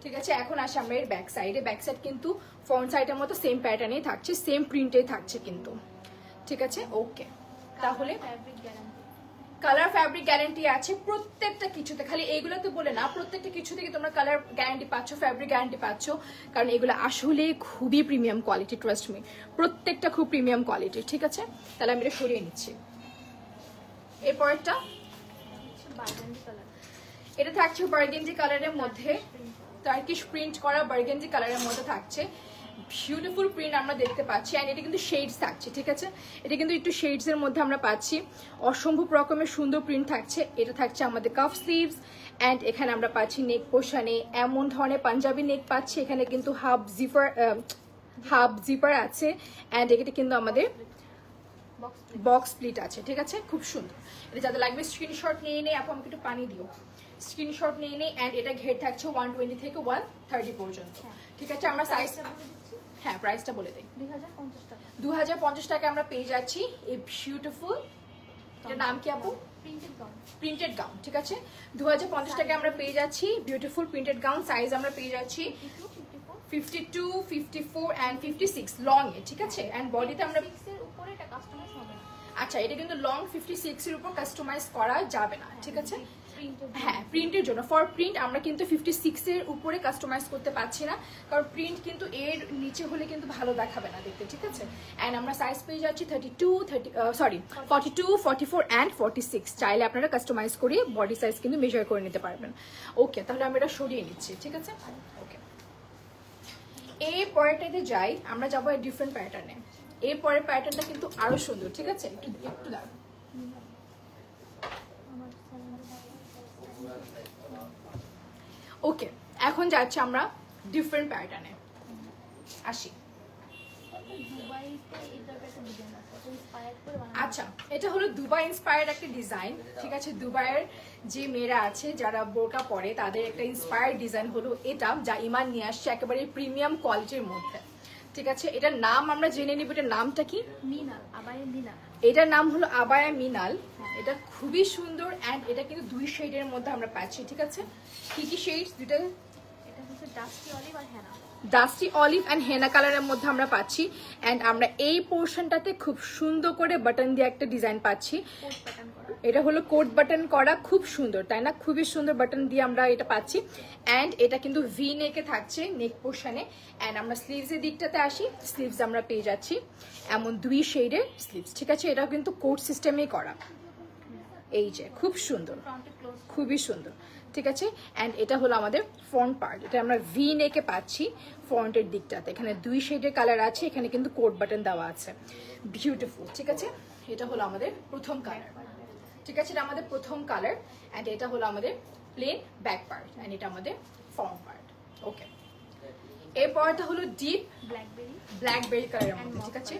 ঠিক আছে। এখন আসি আমরা এর ব্যাক সাইডে। ব্যাক সাইড কিন্তু ফ্রন্ট সাইডের মতো সেম প্যাটার্নেই থাকছে, সেম প্রিন্টেই থাকছে কিন্তু, ঠিক আছে। ওকে, তাহলে
fabric guarantee,
colour fabric guarantee আছে প্রত্যেকটা কিছুতে, খালি এইগুলোতে বলে না, প্রত্যেকটা কিছু থেকে তোমরা কালার গ্যারান্টি পাচ্ছ, ফ্যাব্রিক গ্যারান্টি পাচ্ছ, কারণ এগুলো আসলে খুবই প্রিমিয়াম কোয়ালিটি, ট্রাস্ট মি, প্রত্যেকটা খুব প্রিমিয়াম কোয়ালিটি, ঠিক আছে। তাহলে আমি এটা সরিয়ে নিচ্ছি। এরপরটা
বার্গান্ডি কালার,
এটা থাকছে বার্গেন্ডি কালারের মধ্যে, টার্কিশ প্রিন্ট করা বার্গেন্ডি কালারের মধ্যে থাকছে, বিউটিফুল প্রিন্ট আমরা দেখতে পাচ্ছি অ্যান্ড এটা কিন্তু শেডস থাকছে, ঠিক আছে। এটা কিন্তু একটু শেডস এর মধ্যে আমরা পাচ্ছি, অসম্ভব রকমের সুন্দর প্রিন্ট থাকছে। এটা থাকছে আমাদের কাফ স্লিভস অ্যান্ড এখানে আমরা পাচ্ছি নেক পোশানে এমন ধরনের পাঞ্জাবি নেক পাচ্ছি, এখানে কিন্তু হাফ জিপার আছে অ্যান্ড এটা কিন্তু আমাদের বক্স স্প্লিট আছে, ঠিক আছে, খুব সুন্দর। এটা যাদের লাগবে স্ক্রিনশট নিয়ে নেই, আপু আমাকে একটু পানি দিও, স্ক্রিনশট নিয়ে নেই অ্যান্ড এটা ঘের থাকছে 120 থেকে 130 পর্যন্ত, ঠিক আছে। আমরা সাইজ, হ্যাঁ প্রাইসটা বলে দিই,
2050 টাকা,
2050 টাকা আমরা পেয়ে যাচ্ছি এই বিউটিফুল, এটার নাম কি আপু?
প্রিন্টেড গাউন,
প্রিন্টেড গাউন, ঠিক আছে। 2050 টাকা আমরা পেয়ে যাচ্ছি বিউটিফুল প্রিন্টেড গাউন। সাইজ আমরা পেয়ে যাচ্ছি 52, 54 অ্যান্ড 56 লং এ, ঠিক আছে। অ্যান্ড বডিতে আমরা
6 এর উপরে এটা কাস্টমাইজ হবে না,
আচ্ছা এটা কিন্তু লং 56 এর উপর কাস্টমাইজ করা যাবে না, ঠিক আছে।
প্রিন্টেড,
হ্যাঁ প্রিন্টের জন্য, ফর প্রিন্ট আমরা কিন্তু 56 এর উপরে কাস্টমাইজ করতে পারছি না, কারণ প্রিন্ট কিন্তু এর নিচে হলে কিন্তু ভালো দেখাবে না দেখতে, ঠিক আছে। অ্যান্ড আমরা সাইজ পেয়ে যাচ্ছি 42, 44 অ্যান্ড 46। চাইলে আপনারা কাস্টমাইজ করে বডি সাইজ কিন্তু মেজার করে নিতে পারবেন। ওকে, তাহলে আমি এটা সরিয়ে নিচ্ছি, ঠিক আছে। ওকে, এই পরেরটাতে যাই, আমরা যাবো ডিফারেন্ট প্যাটার্নে। এই পরের প্যাটার্নটা কিন্তু আরো সুন্দর, ঠিক আছে, একটু দাঁড়ান। ওকে, এখন যাচ্ছি আমরা ডিফারেন্ট প্যাটার্নে, আসি।
দুবাইতে এটা একটা ডিজাইন আছে, এটা ইন্সপায়ার্ড করে বানানো,
আচ্ছা এটা হলো দুবাই ইন্সপায়ার্ড একটা ডিজাইন, ঠিক আছে। দুবাইয়ের যে মেয়েরা আছে যারা বোরকা পরে তাদের একটা ইন্সপায়ার্ড ডিজাইন হলো এটা, যা ইমান নিয়ে আসছে একেবারে প্রিমিয়াম কোয়ালিটির মধ্যে, ঠিক আছে। এটার নাম আমরা জেনে নিব, এটার নামটা কি?
মিনাল, আবায়া মিনাল,
এটার নাম হলো আবায়া মিনাল। এটা খুবই সুন্দর অ্যান্ড এটা কিন্তু দুই শেডের মধ্যে আমরা পাচ্ছি, ঠিক আছে। কি কি শেডস? দুটো
এটা হচ্ছে ডাস্টি অলিভ আর henna,
dusty olive and henna কালারের মধ্যে আমরা পাচ্ছি অ্যান্ড আমরা এই পোর্শনটাতে খুব সুন্দর করে বাটন দিয়ে একটা ডিজাইন পাচ্ছি।
কোট প্যাটার্ন করা,
এটা হলো কোট বাটন করা, খুব সুন্দর, তাই না? খুবই সুন্দর বাটন দিয়ে আমরা এটা পাচ্ছি অ্যান্ড এটা কিন্তু ভি নেকে থাকছে, নেক পোর্শনে। অ্যান্ড আমরা স্লিভসের দিকটাতে আসি, স্লিভস আমরা পেয়ে যাচ্ছি এমন দুই শেডের স্লিভস, ঠিক আছে। এটাও কিন্তু কোট সিস্টেমেই করা, এই যে খুব সুন্দর,
ফ্রন্টে ক্লোজ,
খুবই সুন্দর, ঠিক আছে। অ্যান্ড এটা হলো আমাদের ফ্রন্ট পার্ট, এটা আমরা ভি নেকে পাচ্ছি ফ্রন্টের দিকটাতে। এখানে দুই শেডের কালার আছে, এখানে কিন্তু কোট বাটন দেওয়া আছে, বিউটিফুল, ঠিক আছে। এটা হলো আমাদের প্রথম কালার, ঠিক আছে, এটা আমাদের প্রথম কালার অ্যান্ড এটা হলো আমাদের প্লেন ব্যাক পার্ট অ্যান্ড এটা আমাদের ফ্রন্ট পার্ট। ওকে, এরপরটা হলো ডিপ ব্ল্যাকবেরি কালারের মধ্যে, ঠিক আছে।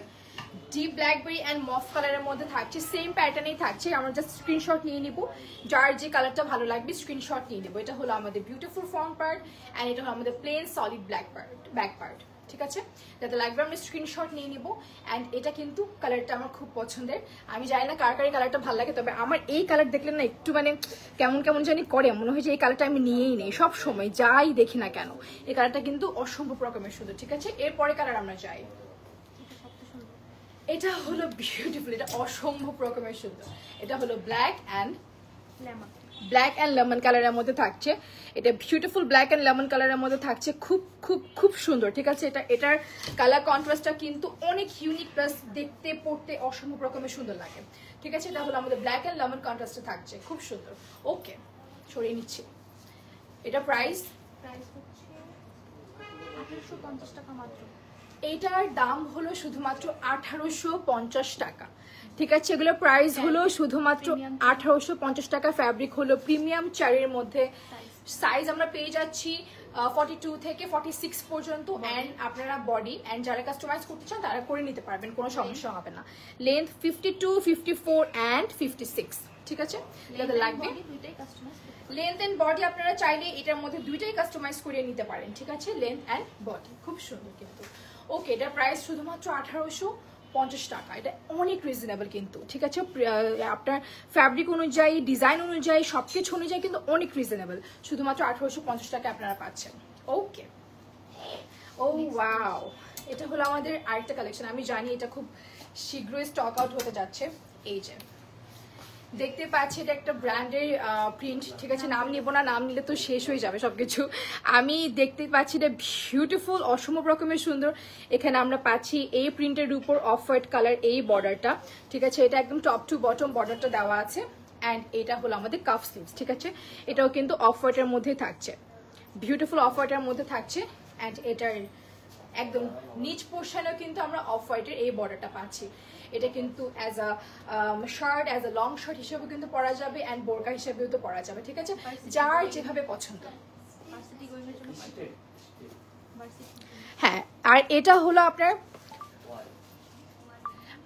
ডিপ ব্ল্যাকবেরি অ্যান্ড মফ কালারের মধ্যে থাকছে, সেম প্যাটার্নেই থাকছে। আমরা জাস্ট স্ক্রিনশট নিয়ে নিব, যার যে কালারটা ভালো লাগবে স্ক্রিনশট নিয়ে নেবো। এটা হলো আমাদের বিউটিফুল ফ্রন্ট পার্ট অ্যান্ড এটা হলো আমাদের প্লেন সলিড ব্যাক পার্ট, ঠিক আছে। যাতে লাগবে আমরা স্ক্রিনশট নিয়ে নিব অ্যান্ড এটা কিন্তু কালারটা আমার খুব পছন্দের। আমি জানি না কার কার এই কালারটা ভালো লাগে, তবে আমার এই কালার দেখলে না একটু মানে কেমন কেমন জানি করে, মনে হয় যে এই কালারটা আমি নিয়েই নেই সব সময়, যাই দেখি না কেন। এই কালারটা কিন্তু অসম্ভব রকমের সুন্দর, ঠিক আছে। এরপরে কালার আমরা যাই, এটা হলো বিউটিফুল, এটা অসম্ভব রকমের সুন্দর। এটা হলো ব্ল্যাক অ্যান্ড লেমন কালারের মধ্যে থাকছে, এটা বিউটিফুল ব্ল্যাক অ্যান্ড লেমন কালারের মধ্যে থাকছে, খুব খুব খুব সুন্দর, ঠিক আছে। এটার কালার কন্ট্রাস্টটা কিন্তু অনেক ইউনিক, প্লাস দেখতে পড়তে অসম্ভব রকমের সুন্দর লাগে, ঠিক আছে। এটা হলো আমাদের ব্ল্যাক অ্যান্ড লেমন কন্ট্রাস্টে থাকছে, খুব সুন্দর। ওকে, সরিয়ে নিচ্ছি। এটা প্রাইস
হচ্ছে 1850 টাকা মাত্র।
এইটার দাম হলো শুধুমাত্র 1850 টাকা, ঠিক আছে। এগুলো প্রাইস হলো শুধুমাত্র 1850 টাকা। ফ্যাব্রিক হলো প্রিমিয়াম চারের মধ্যে। সাইজ আমরা পেয়ে যাচ্ছি 42 থেকে 46 পর্যন্ত, অ্যান্ড আপনারা বডি অ্যান্ড যারা কাস্টমাইজ করতে চান তারা করে নিতে পারবেন, কোনো সমস্যা হবে না। লেন্থ 52, 54 অ্যান্ড 56, ঠিক আছে? যাদের লাগবে
দুইটাই কাস্টমাইজ,
লেন্থ এন্ড বডি আপনারা চাইলে এটার মধ্যে দুইটাই কাস্টমাইজ করে নিতে পারেন, ঠিক আছে? লেন্থ এন্ড বডি খুব সুন্দর কিন্তু। ওকে, এটার প্রাইস শুধুমাত্র 1850 টাকা। এটা অনেক রিজনেবল কিন্তু, ঠিক আছে? আপনার ফ্যাব্রিক অনুযায়ী, ডিজাইন অনুযায়ী, সবকিছু অনুযায়ী কিন্তু অনেক রিজনেবল। শুধুমাত্র 1850 টাকা আপনারা পাচ্ছেন। ওকে, ও ওয়াও, এটা হলো আমাদের আরেকটা কালেকশন। আমি জানি এটা খুব শীঘ্রই স্টক আউট হতে যাচ্ছে। এই যে দেখতে পাচ্ছি এটা একটা ব্র্যান্ডের প্রিন্ট, ঠিক আছে? নাম নিব না, নাম নিলে তো শেষ হয়ে যাবে সবকিছু। আমি দেখতে পাচ্ছি এটা বিউটিফুল, অসম্ভব রকমের সুন্দর। এখানে আমরা পাচ্ছি এই প্রিন্টের উপর অফ হোয়াইট কালার এই বর্ডারটা, ঠিক আছে? এটা একদম টপ টু বটম বর্ডারটা দেওয়া আছে, অ্যান্ড এটা হলো আমাদের কাফ স্লিভস, ঠিক আছে? এটাও কিন্তু অফ হোয়াইটের মধ্যেই থাকছে, বিউটিফুল অফ হোয়াইটের মধ্যে থাকছে। অ্যান্ড এটার একদম নিচ পোর্শনেও কিন্তু আমরা অফ হোয়াইটের এই বর্ডারটা পাচ্ছি। এটা কিন্তু as a shirt, as a long shirt হিসেবেও কিন্তু পরা যাবে, অ্যান্ড বোরকা হিসেবেও তো পরা যাবে, ঠিক আছে? যার যেভাবে পছন্দ।
ভার্সিটি গোয়িংয়ের জন্য ভার্সিটি।
হ্যাঁ, আর এটা হলো আপনার,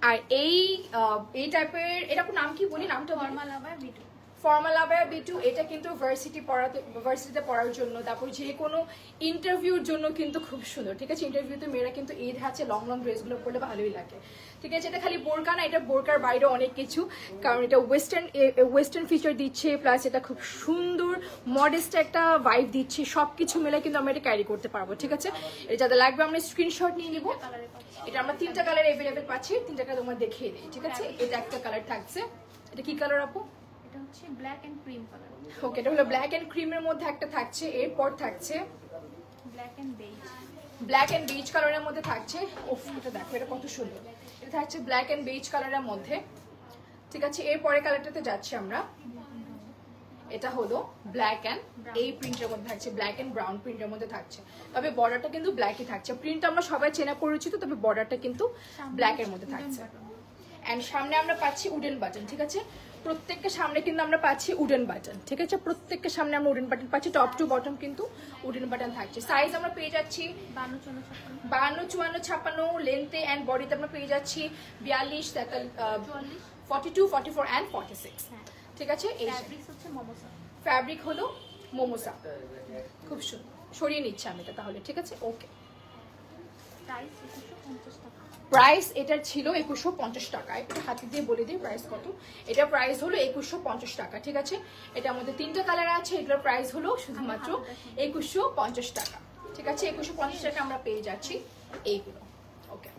আর এই টাইপের, এটা নাম কি বলি, নামটা
ফর্মাল আবার বিটু,
ফর্মাল আবায়া বিটু। এটা কিন্তু ভার্সিটিতে পড়ার জন্য, তারপর যে কোনো ইন্টারভিউর জন্য কিন্তু খুব সুন্দর, ঠিক আছে? ইন্টারভিউতে মেয়েরা কিন্তু এই ধাঁচে লং লং ড্রেসগুলো পরলে ভালোই লাগে, ঠিক আছে? এটা খালি বোরকা না, এটা বোরকার বাইরে অনেক কিছু, কারণ এটা ওয়েস্টার্ন ফিচার দিচ্ছে, প্লাস এটা খুব সুন্দর মডেস্ট একটা ভাইব দিচ্ছে। সবকিছু মিলে কিন্তু আমরা এটা ক্যারি করতে পারবো, ঠিক আছে? এটা যাদের লাগবে আমরা স্ক্রিনশট নিয়ে নিব। এটা আমরা 3টা কালার অ্যাভেলেবেল পাচ্ছি, 3টা কালার তোমার দেখিয়ে দিই, ঠিক আছে? এটা একটা কালার থাকছে, এটা কি কালার আপু?
এটা হচ্ছে ব্ল্যাক এন্ড ক্রিম কালার।
ওকে, এটা হলো ব্ল্যাক এন্ড ক্রিমের মধ্যে একটা থাকছে, এরপর থাকছে
black and beige,
black and beige কালারের মধ্যে থাকছে। ওফ, এটা দেখো, এটা কত সুন্দর। এটা থাকছে ব্ল্যাক এন্ড বেজ কালারের মধ্যে, ঠিক আছে? এরপরে কালারটাতে যাচ্ছি আমরা, এটা হলো ব্ল্যাক এন্ড এই প্রিন্টের মধ্যে থাকছে, ব্ল্যাক এন্ড ব্রাউন প্রিন্টের মধ্যে থাকছে, তবে বর্ডারটা কিন্তু ব্ল্যাকই থাকছে। প্রিন্ট আমরা সবাই চেনা পরিচিত, তবে বর্ডারটা কিন্তু ব্ল্যাক এর মধ্যে থাকছে। এন্ড সামনে আমরা পাচ্ছি উডেন বাটন, ঠিক আছে? প্রত্যেকটা সামনে কিন্তু আমরা পাচ্ছি উডেন বাটন, ঠিক আছে? প্রত্যেকটা সামনে আমরা উডেন বাটন পাচ্ছি, টপ টু বটম কিন্তু উডেন বাটন থাকছে। সাইজ আমরা পেয়ে যাচ্ছি 52, 54, 56 লেন্থে, অ্যান্ড বডিতে আমরা পেয়ে যাচ্ছি 42, 42, 44 অ্যান্ড 46, ঠিক আছে? এই
ফ্যাব্রিক্স হচ্ছে মোমোসা,
ফ্যাব্রিক হলো মোমোসা, খুব সুন্দর। সরিয়ে নিচ্ছি আমি এটা তাহলে, ঠিক আছে? ওকে,
প্রাইস 2150 টাকা।
প্রাইস এটার ছিল 2150 টাকা। একটু হাতে দিয়ে বলে দিই প্রাইস কত। এটা প্রাইস হলো 2150 টাকা, ঠিক আছে? এটা আমাদের 3টা কালার আছে, এগুলোর প্রাইস হলো শুধুমাত্র 2150 টাকা, ঠিক আছে? 2150 টাকা আমরা পেয়ে যাচ্ছি এইগুলো। Okay,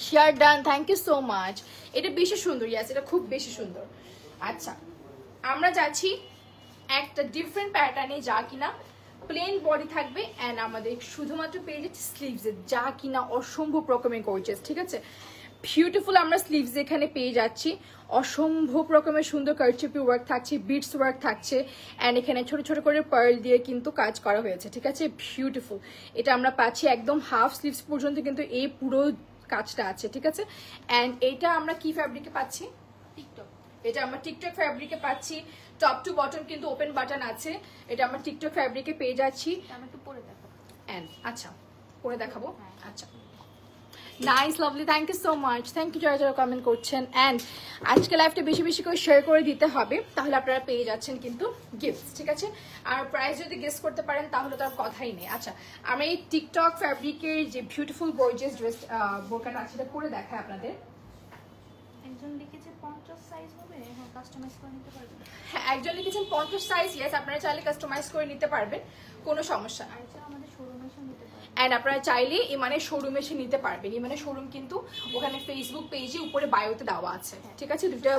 share done, thank you so much. এটা বেশি সুন্দর, ইয়াস, এটা খুব বেশি সুন্দর। আচ্ছা, আমরা যাচ্ছি একটা ডিফারেন্ট প্যাটার্নে, যা কিনা প্লেন বডি থাকবে, অ্যান্ড আমাদের শুধুমাত্র পেয়ে যাচ্ছে স্লিভসে, যা কিনা অসম্ভব রকমের গর্জিয়াস, ঠিক আছে? বিউটিফুল আমরা স্লিভস এখানে পেয়ে যাচ্ছি, অসম্ভব রকমের সুন্দর কারচুপি ওয়ার্ক থাকছে, বিটস ওয়ার্ক থাকছে, অ্যান্ড এখানে ছোট ছোট করে পার্ল দিয়ে কিন্তু কাজ করা হয়েছে, ঠিক আছে? বিউটিফুল। এটা আমরা পাচ্ছি একদম হাফ স্লিভস পর্যন্ত কিন্তু এই পুরো কাজটা আছে, ঠিক আছে? অ্যান্ড এটা আমরা কি ফ্যাব্রিকে পাচ্ছি?
টিকটক,
এটা আমরা টিকটক ফ্যাব্রিকে পাচ্ছি, টপ টু বটম কিন্তু ওপেন বাটন আছে। এটা আমরা টিকটক ফ্যাব্রিকে পেয়ে যাচ্ছি।
আমি একটু পরে দেখাবো।
এন্ড আচ্ছা, পরে দেখাবো। আচ্ছা, nice, lovely, thank you so much. Thank you যারা যারা কমেন্ট করছেন। অ্যান্ড আজকে লাইভটা বেশি বেশি করে শেয়ার করে দিতে হবে, তাহলে আপনারা পেয়ে যাচ্ছেন কিন্তু গিফট, ঠিক আছে? আর প্রাইস যদি গেস করতে পারেন তাহলে তো আর কথাই নেই। আচ্ছা, আমরা এই টিকটক ফ্যাব্রিকের যে বিউটিফুল গর্জিয়াস ড্রেস বোরকাটা আছে, সেটা পরে দেখায় আপনাদের।
একজন লিখেছে 50 সাইজ হবে, হ্যাঁ কাস্টমাইজ করে নিতে পারবেন।
হ্যাঁ, একজন লিখেছেন 50 সাইজ, ইয়েস, আপনারা চাইলে কাস্টমাইজ করে নিতে পারবেন, কোনো সমস্যা নাই।
আর এটা আমাদের শোরুমে এসে নিতে পারবেন।
অ্যান্ড আপনারা চাইলে ইমানের শোরুমে এসে নিতে পারবেন। ইমানের শোরুম কিন্তু ওখানে ফেসবুক পেজে উপরে বায়োতে দেওয়া আছে, ঠিক আছে? দুটো,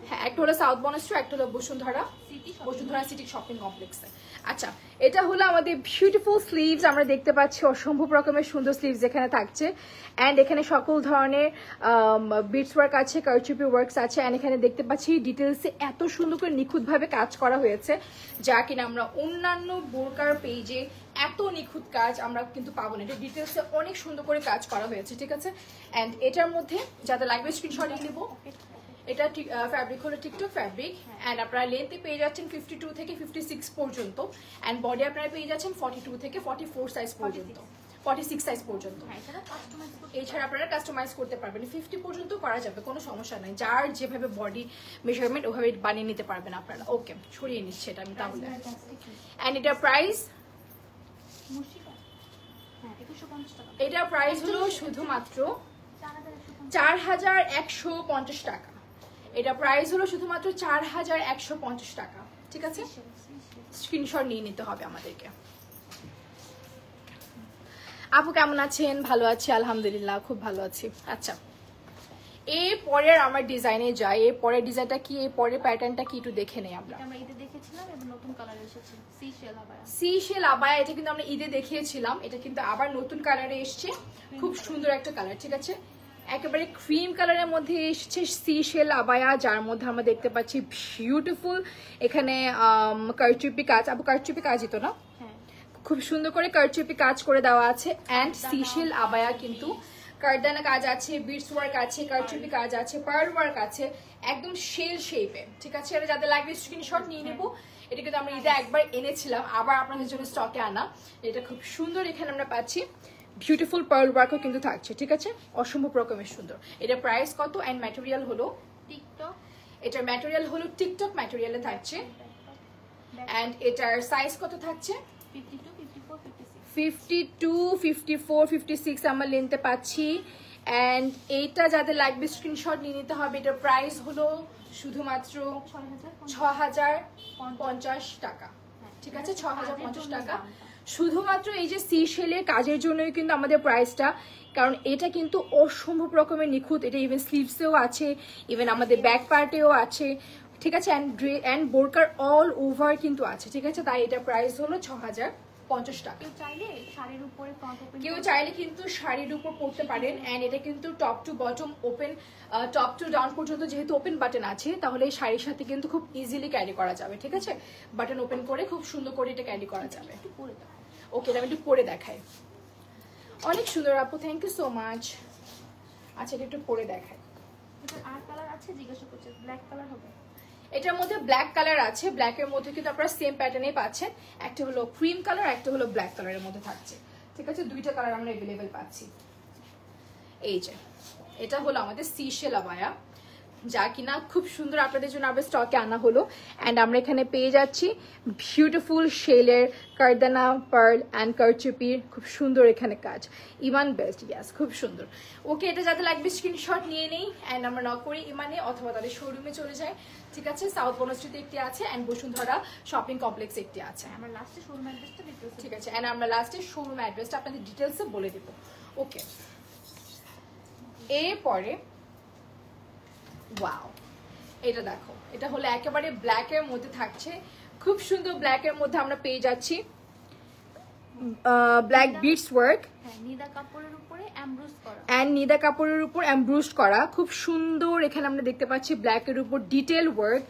হ্যাঁ, একটা হলো সাউথ বনশ্রী, একটা হলো বসুন্ধরা সিটি শপিং কমপ্লেক্সে। আচ্ছা, এটা হলো আমাদের বিউটিফুল স্লিভস, আমরা দেখতে পাচ্ছি অসম্ভব রকমের সুন্দর স্লিভস এখানে থাকছে, অ্যান্ড এখানে সকল ধরনের বিটস ওয়ার্ক আছে, কারচুপি ওয়ার্কস আছে, অ্যান্ড এখানে দেখতে পাচ্ছি ডিটেলসে এত সুন্দর করে নিখুঁতভাবে কাজ করা হয়েছে, যা কিনা আমরা অন্যান্য বোরকার পেজে এত নিখুঁত কাজ আমরা কিন্তু পাবো না। এটা ডিটেলসে অনেক সুন্দর করে কাজ করা হয়েছে, ঠিক আছে? অ্যান্ড এটার মধ্যে যাদের লাগবে স্ক্রিনশট নিয়ে নেবো। এটা ফ্যাব্রিক হলো টিকটক ফ্যাব্রিক অ্যান্ড আপনারা লেন্থে পেয়ে যাচ্ছেন 52 থেকে 56 পর্যন্ত অ্যান্ড বডি আপনারা পেয়ে যাচ্ছেন 42 থেকে 44 সাইজ পর্যন্ত 46 সাইজ পর্যন্ত। এছাড়া আপনারা কাস্টমাইজ করতে পারবেন, 50 পর্যন্ত করা যাবে, কোনো সমস্যা নাই। যার যেভাবে বডি মেজারমেন্ট ওভাবে বানিয়ে নিতে পারবেন আপনারা। ওকে, সরিয়ে নিচ্ছি এটা আমি তাহলে। অ্যান্ড এটার প্রাইস, এটার প্রাইস হলো শুধুমাত্র 4150 টাকা। এটা প্রাইস হলো শুধুমাত্র 4150 টাকা। ঠিক আছে, স্ক্রিনশট নিয়ে নিতে হবে আমাদেরকে। আপু কেমন আছেন? ভালো আছি আলহামদুলিল্লাহ, খুব ভালো আছি। আচ্ছা, এর পরের আমার ডিজাইনে যাই। এর পরের ডিজাইনটা কি, এর পরের প্যাটার্নটা কি একটু দেখে নেই আমরা।
ঈদে দেখেছিলাম এবং নতুন কালার এসেছে সি-শেল আবায়া।
সি-শেল আবায়া, এটা কিন্তু আমরা ঈদে দেখিয়েছিলাম, এটা কিন্তু আবার নতুন কালারে এসেছে, খুব সুন্দর একটা কালার। ঠিক আছে, একেবারে ক্রিম কালারের মধ্যে এসেছে সি-শেল আবায়া, যার মধ্যে আমরা দেখতে পাচ্ছি বিউটিফুল এখানে কারচুপি কাজ। আপু কারচুপি কাজই তো না? খুব সুন্দর করে কারচুপি কাজ করে দেওয়া আছে। অ্যান্ড সি-শেল আবায়া কিন্তু কারদানা কাজ আছে, বিটস ওয়ার্ক আছে, কারচুপি কাজ আছে, পার্ল ওয়ার্ক আছে, একদম শেল শেপে। ঠিক আছে, এটা যাদের লাগবে স্ক্রিনশট নিয়ে নেবো। এটা কিন্তু আমরা ঈদে একবার এনেছিলাম, আবার আপনাদের জন্য স্টকে আনা। এটা খুব সুন্দর, এখানে আমরা পাচ্ছি বিউটিফুল পার্ল ওয়ার্কও কিন্তু থাকছে। ঠিক আছে, অসম্ভব রকমের সুন্দর। এটা প্রাইস কত অ্যান্ড ম্যাটেরিয়াল হলো
টিকটক,
এটার ম্যাটেরিয়াল হলো টিকটক ম্যাটেরিয়ালে থাকছে। অ্যান্ড এটার সাইজ কত থাকছে? 52, 54, 56 আমরা লেনতে পাচ্ছি। অ্যান্ড এইটা যাদের লাগবে স্ক্রিনশট নিয়ে নিতে হবে। এটার প্রাইস হলো শুধুমাত্র 6050 টাকা। ঠিক আছে, 6050 টাকা শুধুমাত্র এই যে সি-শেলের কাজের জন্যই কিন্তু আমাদের প্রাইসটা, কারণ এটা কিন্তু অসম্ভব রকমের নিখুঁত। এটা ইভেন স্লিভসেও আছে, ইভেন আমাদের ব্যাক পার্টেও আছে। ঠিক আছে, অ্যান্ড বোরকার অল ওভার কিন্তু আছে। ঠিক আছে, তাই এটা প্রাইস হলো 6050 টাকা। কেউ চাইলে কিন্তু শাড়ির উপর পরতে পারেন। অ্যান্ড এটা কিন্তু top to bottom open, top to down পর্যন্ত যেহেতু ওপেন বাটন আছে, তাহলে এই শাড়ির সাথে কিন্তু খুব ইজিলি ক্যারি করা যাবে। ঠিক আছে, বাটন ওপেন করে খুব সুন্দর করে এটা ক্যারি করা যাবে। ওকে, আমি একটু পরে দেখাই। অনেক সুন্দর আপু, থ্যাংক ইউ সো মাচ। আচ্ছা, এটা একটু পরে দেখাই।
আর কালার আছে জিজ্ঞাসা করছে, ব্ল্যাক কালার হবে?
এটার মধ্যে ব্ল্যাক কালার আছে, ব্ল্যাকের মধ্যে কিন্তু আপনারা সেম প্যাটার্নে পাচ্ছেন। একটা হলো ক্রিম কালার, একটা হলো ব্ল্যাক কালারের মধ্যে থাকছে। ঠিক আছে, দুইটা কালার আমরা অ্যাভেলেবেল পাচ্ছি। এই যে এটা হলো আমাদের সি-শেল আবায়া, যা কিনা খুব সুন্দর আপনাদের জন্য আবার স্টকে আনা হলো। অ্যান্ড আমরা এখানে পেয়ে যাচ্ছি বিউটিফুল শেলের কারদানা পার্ল অ্যান্ড কারচুপির খুব সুন্দর এখানে কাজ। ইমান বেস্ট, ইয়াস, খুব সুন্দর। ওকে, এটা যাতে লাগবে স্ক্রিনশট নিয়ে নেই অ্যান্ড আমরা নক করি ইমানে, অথবা তাদের শোরুমে চলে যাই। ঠিক আছে, সাউথ বনশ্রীতে একটি আছে অ্যান্ড বসুন্ধরা শপিং কমপ্লেক্স একটি আছে।
আমরা লাস্টে শোরুম অ্যাড্রেসটা দিতে।
ঠিক আছে, অ্যান্ড আমরা লাস্টে শোরুম অ্যাড্রেসটা আপনাদের ডিটেলসে বলে দেব। ওকে, এরপরে ওয়াও, এটা দেখো, এটা হলো একেবারে ব্ল্যাকের মধ্যে থাকছে, খুব সুন্দর ব্ল্যাকের মধ্যে আমরা পেয়ে যাচ্ছি ব্ল্যাক বিটস ওয়ার্ক,
নিদা কাপড়ের উপরে এমব্রোস করা,
এন্ড নিদা কাপড়ের উপর এমব্রোসড করা, খুব সুন্দর। এখানে আমরা দেখতে পাচ্ছি ব্ল্যাকের উপর ডিটেল ওয়ার্ক,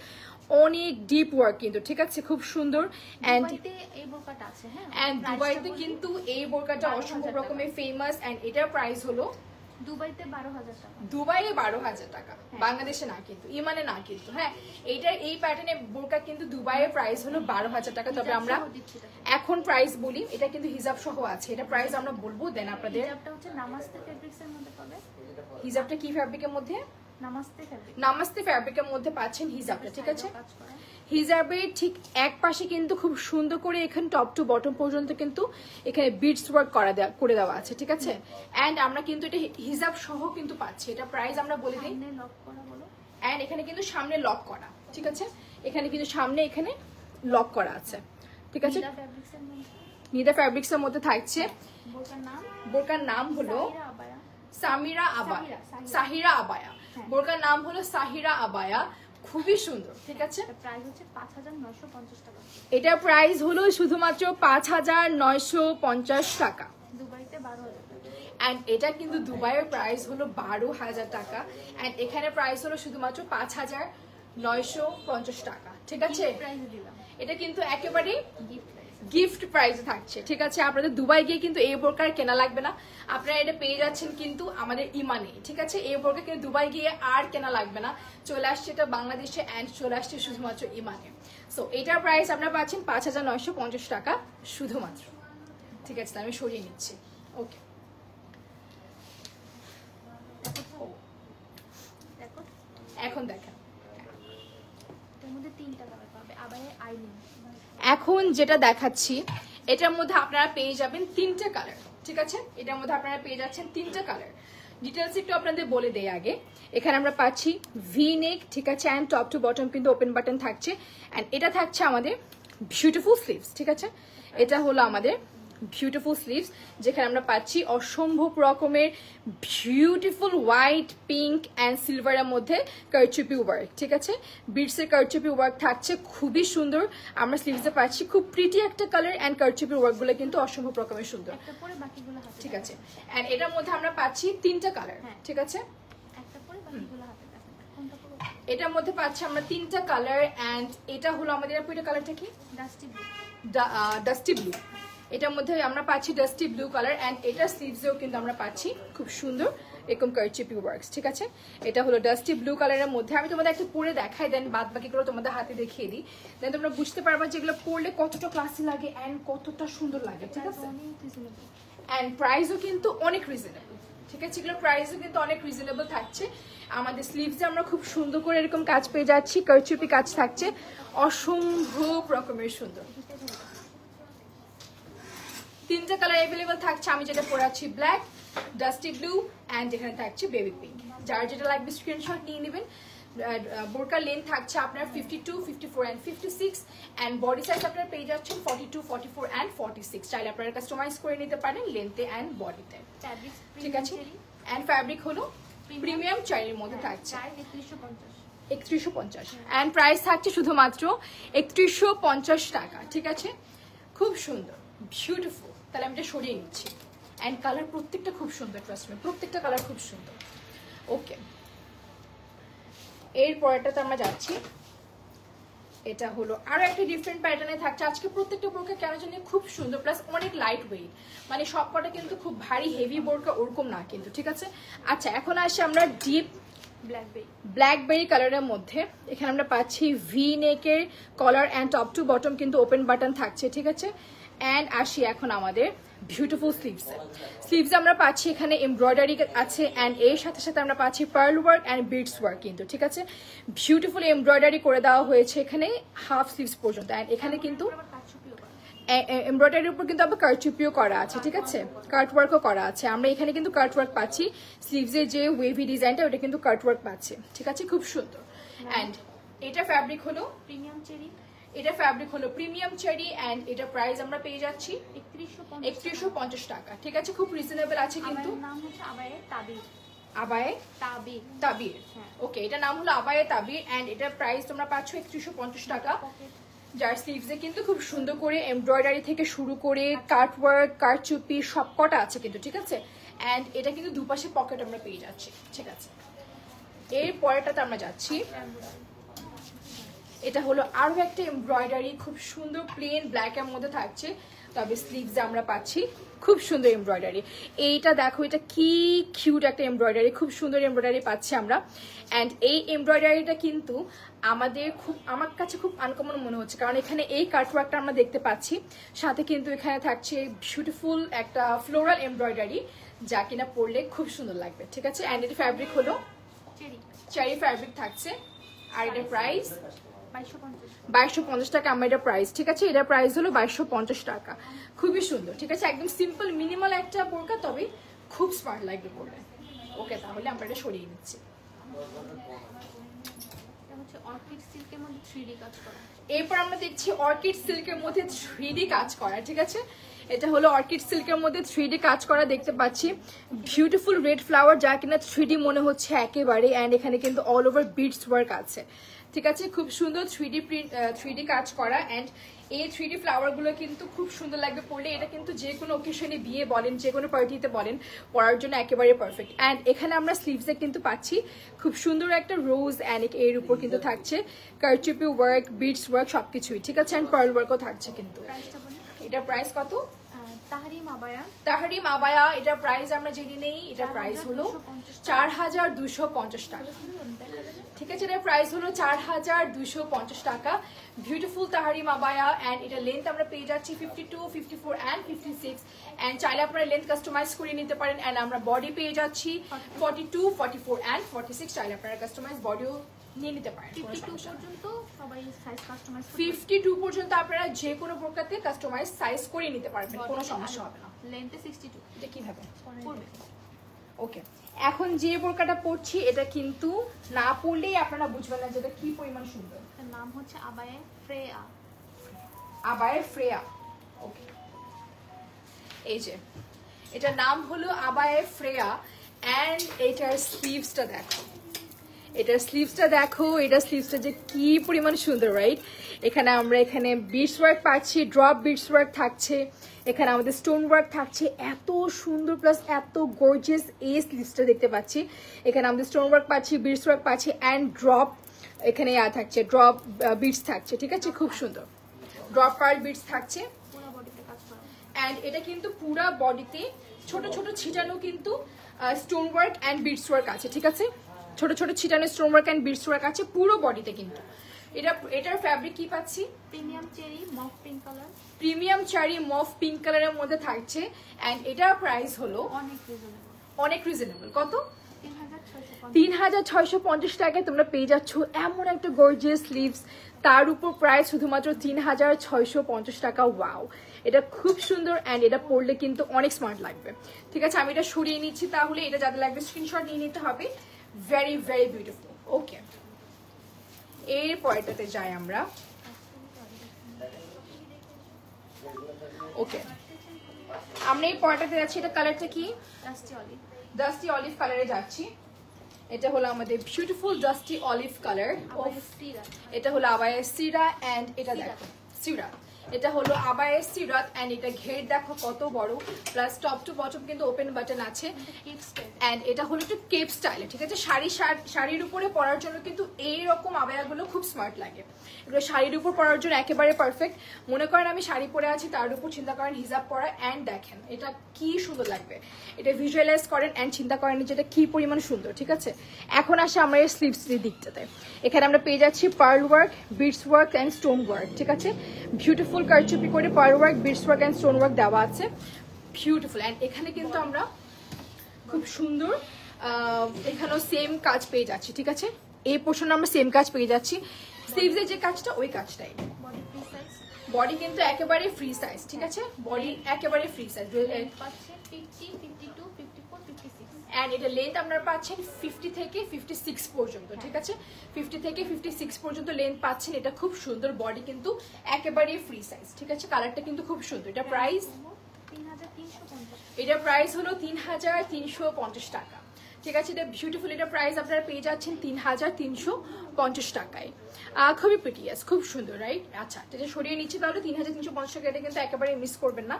অনেক ডিপ ওয়ার্ক কিন্তু। ঠিক আছে, খুব সুন্দর। এন্ড
এই বোরকাটা আছে, হ্যাঁ,
এন্ড দুবাইতে কিন্তু এই বোরকাটা অসম্ভব রকমের ফেমাস। এন্ড এটার প্রাইস হলো
দুবাইতে 12,000 টাকা।
দুবাইয়ে 12,000 টাকা, বাংলাদেশে না কিন্তু, ইমানে না কিন্তু। হ্যাঁ, এইটার এই প্যাটার্নের বোরকা কিন্তু দুবাইয়ের প্রাইস হলো 12,000 টাকা। তবে আমরা এখন প্রাইস বলি, এটা কিন্তু হিজাব সহ আছে। এটা প্রাইস আমরা বলবো, দেন আপনাদের।
হিজাবটা হচ্ছে নামাস্তে ফেব্রিক্সের মধ্যে পাবে।
হিজাবটা কি ফ্যাব্রিকের মধ্যে?
নামাস্তে ফ্যাব্রিক,
নামাস্তে ফ্যাব্রিকের মধ্যে পাচ্ছেন হিজাবটা। ঠিক আছে, হিজাবের ঠিক এক পাশে কিন্তু খুব সুন্দর করে এখানে টপ টু বটম পর্যন্ত কিন্তু এখানে বিটস ওয়ার্ক করে দেওয়া আছে। ঠিক আছে, এন্ড আমরা কিন্তু এটা হিজাব সহ কিন্তু পাচ্ছি। এটা প্রাইস আমরা বলে দিই। এন্ড এখানে কিন্তু সামনে লক করা। ঠিক আছে, এখানে কিন্তু সামনে এখানে লক করা আছে। ঠিক আছে, নিদা ফ্যাব্রিক্স এর মধ্যে থাকছে। বোরকার নাম হলো সামিরা আবায়া, সাহিরা আবায়া। বোরকার নাম হলো সাহিরা আবায়া, খুবই সুন্দর। ঠিক আছে,
প্রাইস হচ্ছে 5,950 টাকা।
এটার প্রাইস হলো শুধুমাত্র 5,950 টাকা।
দুবাইতে 12,000 টাকা।
এন্ড এটা কিন্তু দুবাইয়ের প্রাইস হলো 12,000 টাকা। এন্ড এখানে প্রাইস হলো শুধুমাত্র 5,950 টাকা। ঠিক আছে,
প্রাইস দিলাম।
এটা কিন্তু একেবারে গিফট প্রাইসে থাকছে, ঠিক আছে? আপনাদের দুবাই গিয়ে কিন্তু এই বোরকা কেনা লাগবে না, আপনারা এটা পেয়ে যাচ্ছেন কিন্তু আমাদের ইমানে, ঠিক আছে? এই বোরকা কিন্তু দুবাই গিয়ে আর কেনা লাগবে না, চলে আসছে এটা বাংলাদেশে অ্যান্ড চলে আসছে শুধুমাত্র ইমানে। সো এটার প্রাইস আপনারা পাচ্ছেন 5,950 টাকা শুধুমাত্র, ঠিক আছে? আমি সরিয়ে নিচ্ছি। ওকে,
দেখো
এখন দেখেন
এর মধ্যে 3টা কালার পাবে, আবার আইলিন।
এখন যেটা দেখাচ্ছি এটার মধ্যে আপনারা পেয়ে যাবেন 3টে কালার, ঠিক আছে? এটার মধ্যে আপনারা পেয়ে যাচ্ছেন 3টে কালার। ডিটেলস একটু আপনাদের বলে দেই আগে। এখানে আমরা পাচ্ছি ভি নেক, ঠিক আছে? অ্যান্ড টপ টু বটম কিন্তু ওপেন বাটন থাকছে, অ্যান্ড এটা থাকছে আমাদের বিউটিফুল স্লিভস, ঠিক আছে? এটা হলো আমাদের বিউটিফুল স্লিভস, যেখানে আমরা পাচ্ছি অসম্ভব রকমের বিউটিফুল হোয়াইট, পিঙ্ক অ্যান্ড সিলভারের মধ্যে কারচুপি ওয়ার্ক, ঠিক আছে? বিটসের কারচুপি ওয়ার্ক থাকছে, খুবই সুন্দর। আমরা স্লিভসে পাচ্ছি খুব প্রিটি একটা কালার, অ্যান্ড কারচুপি ওয়ার্কগুলো কিন্তু অসম্ভব রকমের সুন্দর,
একটা পরে বাকিগুলো হাতে,
ঠিক আছে? অ্যান্ড এটার মধ্যে আমরা পাচ্ছি 3টা কালার,
হ্যাঁ।
ঠিক আছে?
একটা পরে বাকিগুলো হাতে দেখেন কোনটা পরে।
এটার মধ্যে পাচ্ছি আমরা 3টা কালার, অ্যান্ড এটা হলো আমাদের পুরো কালারটা কি?
Dusty blue.
Dusty blue. এটার মধ্যে আমরা পাচ্ছি ডাস্টি ব্লু কালার, অ্যান্ড এটার স্লিভসেও কিন্তু আমরা পাচ্ছি খুব সুন্দর এরকম কারচুপি ওয়ার্কস, ঠিক আছে? এটা হলো ডাস্টি ব্লু কালারের মধ্যে। আমি তোমাদের একটা পরে দেখাই, দেন বাদ বাকিগুলো তোমাদের হাতে দেখিয়ে দিই, দেন তোমরা বুঝতে পারবা যেগুলো পরলে কতটা ক্লাসি লাগে অ্যান্ড কতটা সুন্দর লাগে, ঠিক আছে?
অনেক রিজনেবল,
অ্যান্ড প্রাইসও কিন্তু অনেক রিজনেবল, ঠিক আছে? এগুলো প্রাইসও কিন্তু অনেক রিজনেবল থাকছে। আমাদের স্লিভসে আমরা খুব সুন্দর করে এরকম কাজ পেয়ে যাচ্ছি, কারচুপি কাজ থাকছে, অসম্ভব রকমের সুন্দর। 3টা কালার অ্যাভেলেবল থাকছে, আমি যেটা পরে আছি ব্ল্যাক, ডাস্টি ব্লু অ্যান্ড এখানে থাকছে বেবি পিঙ্ক। যার যেটা লাগবে স্ক্রিনশট নিয়ে নেবেন। বোরকার লেন্থ থাকছে আপনার 52, 54 অ্যান্ড 56, অ্যান্ড বডি সাইজ আপনারা পেয়ে যাচ্ছেন 42, 44 অ্যান্ড 46। চাইলে আপনারা কাস্টমাইজ করে নিতে পারেন লেন্থে অ্যান্ড বডিতে,
ফ্যাব্রিক
ঠিক আছে? অ্যান্ড ফ্যাব্রিক হলো প্রিমিয়াম চাইলের মধ্যে থাকছে,
3150।
3150, অ্যান্ড প্রাইস থাকছে শুধুমাত্র 3150 টাকা, ঠিক আছে? খুব সুন্দর, বিউটিফুল। তাহলে আমি এটা সরিয়ে নিচ্ছি, অ্যান্ড কালার প্রত্যেকটা খুব সুন্দর, ট্রাস্ট মি, প্রত্যেকটা কালার খুব সুন্দর। ওকে, এর পরেরটাতে আমরা যাচ্ছি। এটা হলো আরো একটা ডিফারেন্ট প্যাটার্নে থাকছে। আজকে প্রত্যেকটা বোরকা কেন জানি খুব সুন্দর, প্লাস অনেক লাইট ওয়েট, মানে সবকটা কিন্তু খুব ভারী হেভি বোরকা ওরকম না কিন্তু, ঠিক আছে? আচ্ছা, এখন আসি আমরা ডিপ ব্ল্যাকবেরি কালারের মধ্যে। এখানে আমরা পাচ্ছি ভি নেকের কলার অ্যান্ড টপ টু বটম কিন্তু ওপেন বাটন থাকছে, ঠিক আছে? অ্যান্ড আসি এখন আমাদের বিউটিফুল স্লিভসে আমরা পাচ্ছি এখানে এমব্রয়ডারি আছে, অ্যান্ড এর সাথে সাথে আমরা পাচ্ছি pearl work and beads work কিন্তু, ঠিক আছে? বিউটিফুল এমব্রয়ডারি করে দেওয়া হয়েছে এখানে হাফ স্লিভস পর্যন্ত, অ্যান্ড এখানে কিন্তু এমব্রয়ডারির উপর কিন্তু আবার কারচুপিও করা আছে, ঠিক আছে? কাট ওয়ার্কও করা আছে। আমরা এখানে কিন্তু কাট ওয়ার্ক পাচ্ছি, স্লিভসের যে ওয়েভি ডিজাইনটা ওটা কিন্তু কাট ওয়ার্ক পাচ্ছি, ঠিক আছে? খুব সুন্দর। অ্যান্ড এটা ফ্যাব্রিক হলো
প্রিমিয়াম চেরি,
এটা ফ্যাব্রিক হলো প্রিমিয়াম চেরি, অ্যান্ড এটা প্রাইস আমরা পেয়ে যাচ্ছি 3150 টাকা, ঠিক আছে? খুব রিজনেবল আছে কিন্তু।
নাম হচ্ছে আবায়ে তাবির।
আবায়ে
তাবির,
তাবির,
হ্যাঁ।
ওকে, এটা নাম হলো আবায়ে তাবির, অ্যান্ড এটার প্রাইস তোমরা পাচ্ছ 3150 টাকা। যার স্লিভসে কিন্তু খুব সুন্দর করে এমব্রয়ডারি থেকে শুরু করে কাট ওয়ার্ক, কারচুপি সবকটা আছে কিন্তু, ঠিক আছে? অ্যান্ড এটা কিন্তু দুপাশে পকেট আমরা পেয়ে যাচ্ছি, ঠিক আছে? এর পরেরটাতে আমরা যাচ্ছি। এটা হলো আরো একটা এমব্রয়ডারি, খুব সুন্দর প্লেন ব্ল্যাকের মধ্যে থাকছে, তবে স্লিভসে আমরা পাচ্ছি খুব সুন্দর এমব্রয়ডারি। এইটা দেখো, এটা কি কিউট একটা এমব্রয়ডারি, খুব সুন্দর এমব্রয়ডারি পাচ্ছি আমরা। অ্যান্ড এই এমব্রয়ডারিটা কিন্তু আমার কাছে খুব আনকমন মনে হচ্ছে, কারণ এখানে এই কাটওয়ার্কটা আমরা দেখতে পাচ্ছি, সাথে কিন্তু এখানে থাকছে বিউটিফুল একটা ফ্লোরাল এমব্রয়ডারি, যা কিনা পরলে খুব সুন্দর লাগবে, ঠিক আছে? অ্যান্ড এর ফ্যাব্রিক হলো চেরি ফ্যাব্রিক থাকছে, আর এটার প্রাইস 2250 টাকা। আমার এটা প্রাইস, ঠিক আছে? এটার প্রাইস হলো 2250 টাকা। খুবই সুন্দর, ঠিক আছে? একদম সিম্পল মিনিমাল একটা বোরকা, তবে খুব স্মার্ট লাগবে পরলে। ওকে, তাহলে আমরা এটা সরিয়ে নিচ্ছি। এরপর আমরা দেখছি অর্কিড সিল্কের মধ্যে 3D কাজ করা, ঠিক আছে? এটা হলো অর্কিড সিল্কের মধ্যে 3D কাজ করা, দেখতে পাচ্ছি বিউটিফুল রেড ফ্লাওয়ার, যা কিনা 3D মনে হচ্ছে একেবারে, অ্যান্ড এখানে কিন্তু অল ওভার বিটস ওয়ার্ক আছে, ঠিক আছে? খুব সুন্দর 3D কাজ করা, অ্যান্ড এই 3D ফ্লাওয়ারগুলো কিন্তু খুব সুন্দর লাগবে পরলে। এটা কিন্তু যে কোনো অকেশনে, বিয়ে বলেন, যে কোনো পার্টিতে বলেন, পরার জন্য একেবারে পারফেক্ট। অ্যান্ড এখানে আমরা স্লিভসে কিন্তু পাচ্ছি খুব সুন্দর একটা রোজ, অ্যান্ড এর উপর কিন্তু থাকছে কারচুপি ওয়ার্ক, বিটস ওয়ার্ক সবকিছুই, ঠিক আছে? অ্যান্ড পার্ল ওয়ার্কও থাকছে কিন্তু। এটার প্রাইস কত?
তাহরিম আবায়া।
তাহরিম আবায়া, এটার প্রাইস আমরা জেনে নেই। এটার প্রাইস হলো 4250 টাকা। ঠিক আছে, এটার প্রাইস হলো 4250 টাকা। বিউটিফুল তাহরিম আবায়া এন্ড এটা লেন্থ আমরা পেয়ে যাচ্ছি 52, 54 এন্ড 56 এন্ড চাইলে আপনারা লেন্থ কাস্টমাইজ করে নিতে পারেন। এন্ড আমরা বডি পেয়ে যাচ্ছি 42, 44 এন্ড 46। চাইলে আপনারা কাস্টমাইজ বডিও নিয়ে নিতে পারেন।
52 পর্যন্ত সবাই সাইজ কাস্টমাইজ
52 পর্যন্ত আপনারা যে কোনো প্রকারতে কাস্টমাইজ সাইজ করে নিতে পারবেন, কোনো সমস্যা হবে না।
লেন্থে 62।
এটা কিভাবে
পড়বে?
ওকে, এখন যে বোরকাটা পরছি এটা কিন্তু না পরলেই আপনারা বুঝবেন না যেটা কি পরিমাণ সুন্দর।
এর নাম হচ্ছে abaya Freya.
Abaya Freya. Okay, এই যে এটার নাম হলো আবায়া ফ্রেয়া এন্ড এটার স্লিভসটা দেখো। এটার স্লিভসটা দেখো, এটার স্লিভসটা যে কি পরিমাণ সুন্দর, রাইট? এখানে আমরা এখানে বিটস ওয়ার্ক পাচ্ছি, ড্রপ বিটস ওয়ার্ক থাকছে, এখানে আমাদের স্টোন ওয়ার্ক থাকছে, এত সুন্দর প্লাস এত গর্জিয়াস এই স্লিভসটা দেখতে পাচ্ছি। এখানে আমাদের স্টোন ওয়ার্ক পাচ্ছি, বিটস ওয়ার্ক পাচ্ছি এন্ড ড্রপ এখানে থাকছে, ড্রপ বিটস থাকছে। ঠিক আছে, খুব সুন্দর ড্রপ পার্ল বিটস থাকছে
পুরো বডিতে কাজ করা।
এন্ড এটা কিন্তু পুরো বডিতে ছোট ছোট ছিটানো কিন্তু stone work and beads work আছে। ঠিক আছে, ছোট ছোট ছিটানো stone work and beads work আছে পুরো বডিতে। কিন্তু এটার ফ্যাব্রিক কি পাচ্ছি?
Premium cherry mauve pink colour.
Premium cherry mauve pink কালারের মধ্যে থাকছে এন্ড এটার প্রাইস হলো অনেক রিজনেবল। কত? 3650 টাকায় তোমরা পেয়ে যাচ্ছ এমন একটা গর্জিয়াস স্লিভস, তার উপর প্রাইস শুধুমাত্র 3650 টাকা। ওয়াও, এটা খুব সুন্দর এন্ড এটা পরলে কিন্তু অনেক স্মার্ট লাগবে। ঠিক আছে, আমি এটা সরিয়ে নিচ্ছি, তাহলে এটা যাদের লাগবে স্ক্রিনশট নিয়ে নিতে হবে। Very very beautiful. ওকে, এর পরেরটাতে যাই আমরা। ওকে, আমরা এই পরেরটাতে যাচ্ছি। এটা কালারটা কি? ডাস্টি অলিভ কালারে যাচ্ছি। এটা হলো আমাদের বিউটিফুল ডাস্টি অলিভ কালার। এটা হলো আবায়া সিরা এন্ড এটা দেখো সিরা, এটা হলো আবায়া সিরাত এন্ড এটা ঘের দেখো কত বড়, প্লাস টপ টু বটম কিন্তু ওপেন বাটন আছে এন্ড এটা হলো একটু কেপ স্টাইলে। ঠিক আছে, শাড়ির উপরে পরার জন্য কিন্তু এইরকম আবায়াগুলো খুব স্মার্ট লাগে। এগুলো শাড়ির উপর পরার জন্য একেবারে পারফেক্ট। মনে করেন আমি শাড়ি পরে আছি, তার উপর চিন্তা করেন হিজাব পরা এন্ড দেখেন এটা কি সুন্দর লাগবে। এটা ভিজুয়ালাইজ করেন এন্ড চিন্তা করেন যেটা কি পরিমাণ সুন্দর। ঠিক আছে, এখন আসে আমরা এই স্লিভসের দিকটাতে। এখানে আমরা পেয়ে যাচ্ছি pearl work, beads work and stone work. ঠিক আছে, বিউটিফুল কারচুপি করে pearl work, beads work and stone work দেওয়া আছে, বিউটিফুল। এন্ড এখানে কিন্তু আমরা খুব সুন্দর এখানেও সেম কাজ পেয়ে যাচ্ছি। ঠিক আছে, এই পোর্শনে আমরা সেম কাজ পেয়ে যাচ্ছি। স্লিভসের যে কাজটা ওই কাজটাই। বডি কিন্তু একেবারে ফ্রি সাইজ। ঠিক আছে, বডি একেবারে ফ্রি সাইজ এন্ড এটা লেন্থ আপনারা পাচ্ছেন 50 থেকে 56 পর্যন্ত। ঠিক আছে, 50 থেকে 56 পর্যন্ত লেন্থ পাচ্ছেন। এটা খুব সুন্দর, বডি কিন্তু একেবারে ফ্রি সাইজ। ঠিক আছে, কালারটা কিন্তু খুব সুন্দর। এটা প্রাইস
3350।
এটার প্রাইস হলো 3350 টাকা। ঠিক আছে, এটা বিউটিফুল। এটা প্রাইস আপনারা পেয়ে যাচ্ছেন 3350 টাকায়। খুবই প্রিটিয়াস, খুব সুন্দর, রাইট? আচ্ছা, এটা সরিয়ে নিচ্ছি, তাহলে 3350 টাকা। এটা কিন্তু একেবারে মিস করবেন না,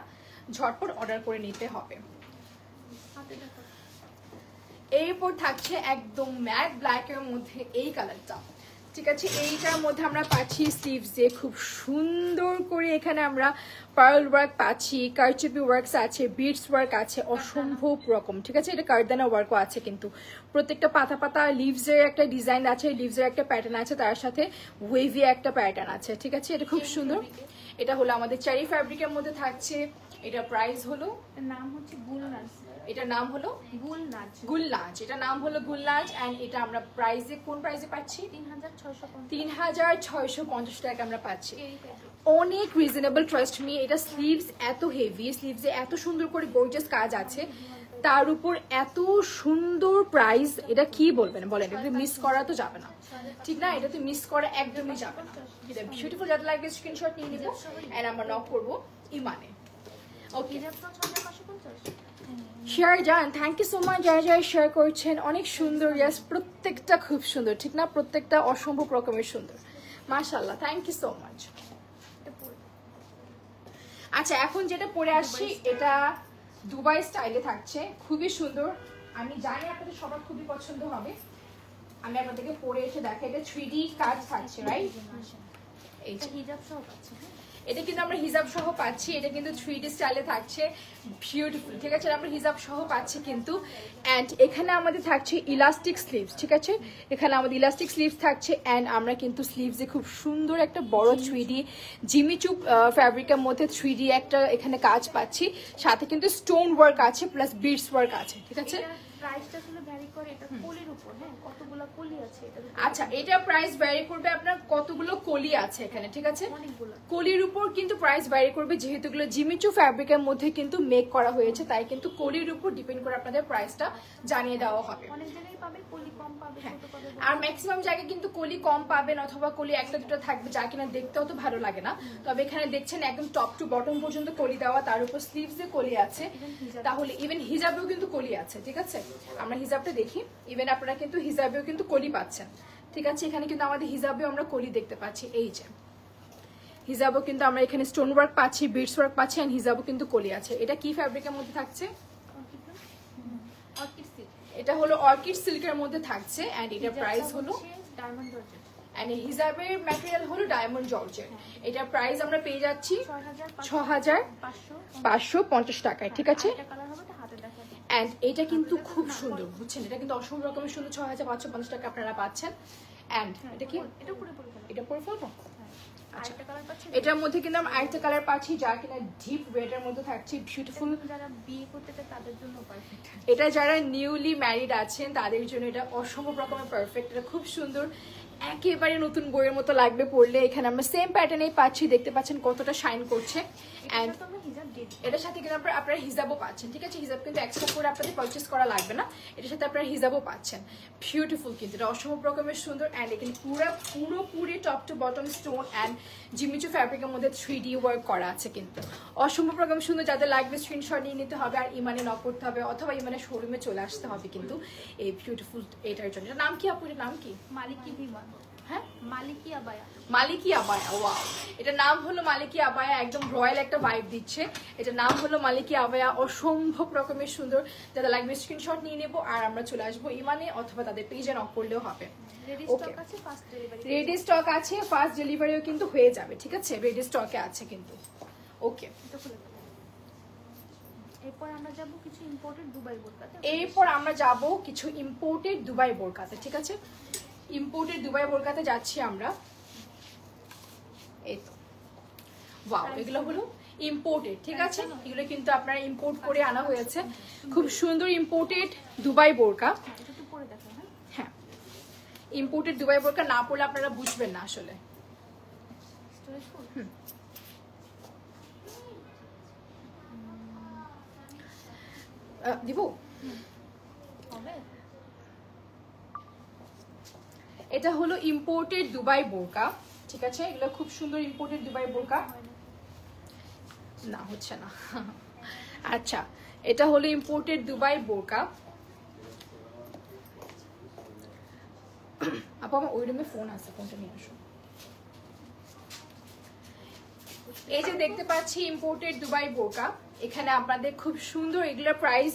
ঝটপট অর্ডার করে নিতে হবে। এরপর থাকছে একদম ম্যাট ব্ল্যাকের মধ্যে এই কালারটা। ঠিক আছে, এইটার মধ্যে আমরা পাচ্ছি স্লিভসে খুব সুন্দর করে এখানে আমরা পার্ল ওয়ার্ক পাচ্ছি, কারচুপি ওয়ার্কস আছে, বিটস ওয়ার্ক আছে, অসম্ভব রকম। ঠিক আছে, এটা কারদানা ওয়ার্কও আছে, কিন্তু প্রত্যেকটা পাতা পাতা লিভসের একটা ডিজাইন আছে, লিভসের একটা প্যাটার্ন আছে, তার সাথে ওয়েভি একটা প্যাটার্ন আছে। ঠিক আছে, এটা খুব সুন্দর। এটা হলো আমাদের চেরি ফ্যাব্রিকের মধ্যে থাকছে। এটা প্রাইস হলো,
নাম হচ্ছে গুলনাজ।
এটার নাম হলো গুলনাজ। এটা নাম হলো গুলনাজ এন্ড এটা আমরা প্রাইসে কোন প্রাইসে পাচ্ছি? 3650 টাকা আমরা পাচ্ছি। অনেক রিজনেবল, ট্রাস্ট মি। এটা স্লিভস এত হেভি, স্লিভসে এত সুন্দর করে গর্জিয়াস কাজ আছে, তার উপর এত সুন্দর প্রাইস। এটা কি বলবেন বলেন, এটা মিস করা তো যাবে না, ঠিক না? এটা তো মিস করা একদমই যাবে না। এটা বিউটিফুল, যাতে লাগবে স্ক্রিনশট নিয়ে নিব এন্ড আমরা নক করবো ইমানে। ওকে, শেয়ার জান, থ্যাংক ইউ সো মাচ যারা যারা শেয়ার করছেন, অনেক সুন্দর। ইয়াস, প্রত্যেকটা খুব সুন্দর, ঠিক না? প্রত্যেকটা অসম্ভব রকমের সুন্দর, মাশাআল্লাহ, থ্যাংক ইউ সো মাচ। আচ্ছা, এখন যেটা পরে আসছি এটা দুবাই স্টাইলে থাকছে, খুবই সুন্দর। আমি জানি আপনাদের সবার খুবই পছন্দ হবে। আমি আপনাদেরকে পরে এসে দেখাই। এটা 3D কাজ থাকছে, রাইট? এই যে
হিজাব সহ পাচ্ছি।
এটা কিন্তু আমরা হিজাব সহ পাচ্ছি, এটা কিন্তু 3D স্টাইলে থাকছে, বিউটিফুল। ঠিক আছে, আমরা হিজাব সহ পাচ্ছি কিন্তু। অ্যান্ড এখানে আমাদের থাকছে ইলাস্টিক স্লিভস। ঠিক আছে, এখানে আমাদের ইলাস্টিক স্লিভস থাকছে। অ্যান্ড আমরা কিন্তু স্লিভসে খুব সুন্দর একটা বড় 3D জিমিচু ফ্যাব্রিকের মধ্যে 3D একটা এখানে কাজ পাচ্ছি, সাথে কিন্তু স্টোন ওয়ার্ক আছে প্লাস বিডস ওয়ার্ক আছে। ঠিক আছে,
প্রাইসটা আসলে ভ্যারি করে, এটা কলির উপর। হ্যাঁ, কতগুলো কলি আছে এটা।
আচ্ছা, এটা প্রাইস ভ্যারি করবে আপনার কতগুলো কলি আছে এখানে। ঠিক আছে,
অনেকগুলো
কলির উপর কিন্তু প্রাইস ভ্যারি করবে, যেহেতু এগুলো জিমিচু ফ্যাব্রিকের মধ্যে কিন্তু মেক করা হয়েছে, তাই কিন্তু কলির উপর ডিপেন্ড করে আপনাদের প্রাইসটা জানিয়ে দেওয়া হবে।
অনেক জায়গায় পাবে কলি কম পাবে, ছোট পাবে।
আর ম্যাক্সিমাম জায়গায় কিন্তু কলি কম পাবেন, অথবা কলি একটা দুটো থাকবে, যা কিনা দেখতেও তো ভালো লাগে না। তবে এখানে দেখছেন একদম টপ টু বটম পর্যন্ত কলি দেওয়া, তার উপর স্লিভসে কলি আছে। তাহলে ইভেন হিজাবেও কিন্তু কলি আছে। ঠিক আছে, আমরা হিজাবটা দেখি। ইভেন আপনারা কিন্তু হিজাবেও কিন্তু কলি পাচ্ছেন। ঠিক আছে, এখানে কিন্তু আমাদের হিজাবেও আমরা কলি দেখতে পাচ্ছি। এই যে হিজাবও কিন্তু আমরা এখানে স্টোন ওয়ার্ক পাচ্ছি, বিডস ওয়ার্ক পাচ্ছি, এন্ড হিজাবও কিন্তু কলি আছে। এটা কি ফ্যাব্রিকের মধ্যে থাকছে?
Orchid silk.
এটা হলো অর্কিড সিল্কের মধ্যে থাকছে। এন্ড এটা প্রাইস হলো
ডায়মন্ড জর্জেট।
এন্ড হিজাবের ম্যাটেরিয়াল হলো ডায়মন্ড জর্জেট। এটার প্রাইস আমরা পেয়ে যাচ্ছি 6550 টাকায়। ঠিক আছে, এন্ড এটা কিন্তু খুব সুন্দর, বুঝছেন? এটা কিন্তু অসম্ভব রকমের সুন্দর। 6550 টাকা আপনারা পাচ্ছেন। এন্ড এটা কি, এটা পরে ফেলবো? আচ্ছা, এটার মধ্যে কিন্তু আমরা আরেকটা কালার পাচ্ছি, যা কিনা ডিপ রেড এর মধ্যে থাকছে, বিউটিফুল।
যারা বিয়ে করতে চায় তাদের জন্য পারফেক্ট।
এটা যারা নিউলি ম্যারিড আছেন তাদের জন্য এটা অসম্ভব রকমের পারফেক্ট। এটা খুব সুন্দর, একেবারে নতুন বইয়ের মতো লাগবে পরলে। এখানে আমরা সেম প্যাটার্নেই পাচ্ছি, দেখতে পাচ্ছেন কতটা শাইন করছে। এন্ড এটার সাথে কিন্তু আপনারা হিজাবও পাচ্ছেন। ঠিক আছে, হিজাব কিন্তু এক্সট্রা করে আপনাদের পারচেস করা লাগবে না, এটার সাথে আপনারা হিজাবও পাচ্ছেন। বিউটিফুল, কিন্তু এটা অসম্ভব রকমের সুন্দর। অ্যান্ড এখানে পুরোপুরি top to bottom stone and Jimmy Choo ফ্যাব্রিকের মধ্যে 3D ওয়ার্ক করা আছে, কিন্তু অসম্ভব রকমের সুন্দর। যাদের লাগবে স্ক্রিনশট নিয়ে নিতে হবে, আর ইমানে নক করতে হবে, অথবা ইমানের শোরুমে চলে আসতে হবে কিন্তু এই বিউটিফুল এটার জন্য। এটার নাম কি আপু? এটার নাম কি?
মালিকি বিমান।
হ্যাঁ,
মালিকি আবায়া।
মালিকি আবায়া। ওয়াও, এটার নাম হলো মালিকি আবায়া, একদম রয়্যাল একটা ভাইব দিচ্ছে। এটার নাম হলো মালিকি আবায়া, অসম্ভব রকমের সুন্দর। যারা লাগবে স্ক্রিনশট নিয়ে নেবো, আর আমরা চলে আসবো ইমানে, অথবা তাদের পেজে নক করলেও হবে।
রেডি স্টক আছে, ফাস্ট ডেলিভারি।
রেডি স্টক আছে, ফাস্ট ডেলিভারিও কিন্তু হয়ে যাবে। ঠিক আছে, রেডি স্টকে আছে কিন্তু। ওকে,
এরপর আমরা যাব কিছু ইম্পোর্টেড দুবাই বোরকাতে।
এরপর আমরা যাব কিছু ইম্পোর্টেড দুবাই বোরকাতে। ঠিক আছে, ইম্পোর্টেড দুবাই বোরকাতে যাচ্ছি আমরা। এই তো, ওয়াও, এগুলো হলো ইম্পোর্টেড। ঠিক আছে, এগুলো কিন্তু আপনারা ইম্পোর্ট করে আনা হয়েছে, খুব সুন্দর ইম্পোর্টেড দুবাই বোরকা।
এটা তো পরে দেখো।
হ্যাঁ, ইম্পোর্টেড দুবাই বোরকা না পড়লে আপনারা বুঝবেন না আসলে।
Storage full.
দিব
হবে।
এটা হলো ইম্পোর্টেড দুবাই বোরকা। ঠিক আছে, এগুলো খুব সুন্দর ইম্পোর্টেড দুবাই বোরকা। না, হচ্ছে না। আচ্ছা, এটা হলো ইম্পোর্টেড দুবাই বোরকা। আপু, আমার ওই রুমে ফোন আছে, ফোনটা নিয়ে আসো। এই যে দেখতে পাচ্ছি ইম্পোর্টেড দুবাই বোরকা, এখানে আপনাদের খুব সুন্দর। এগুলোর প্রাইস,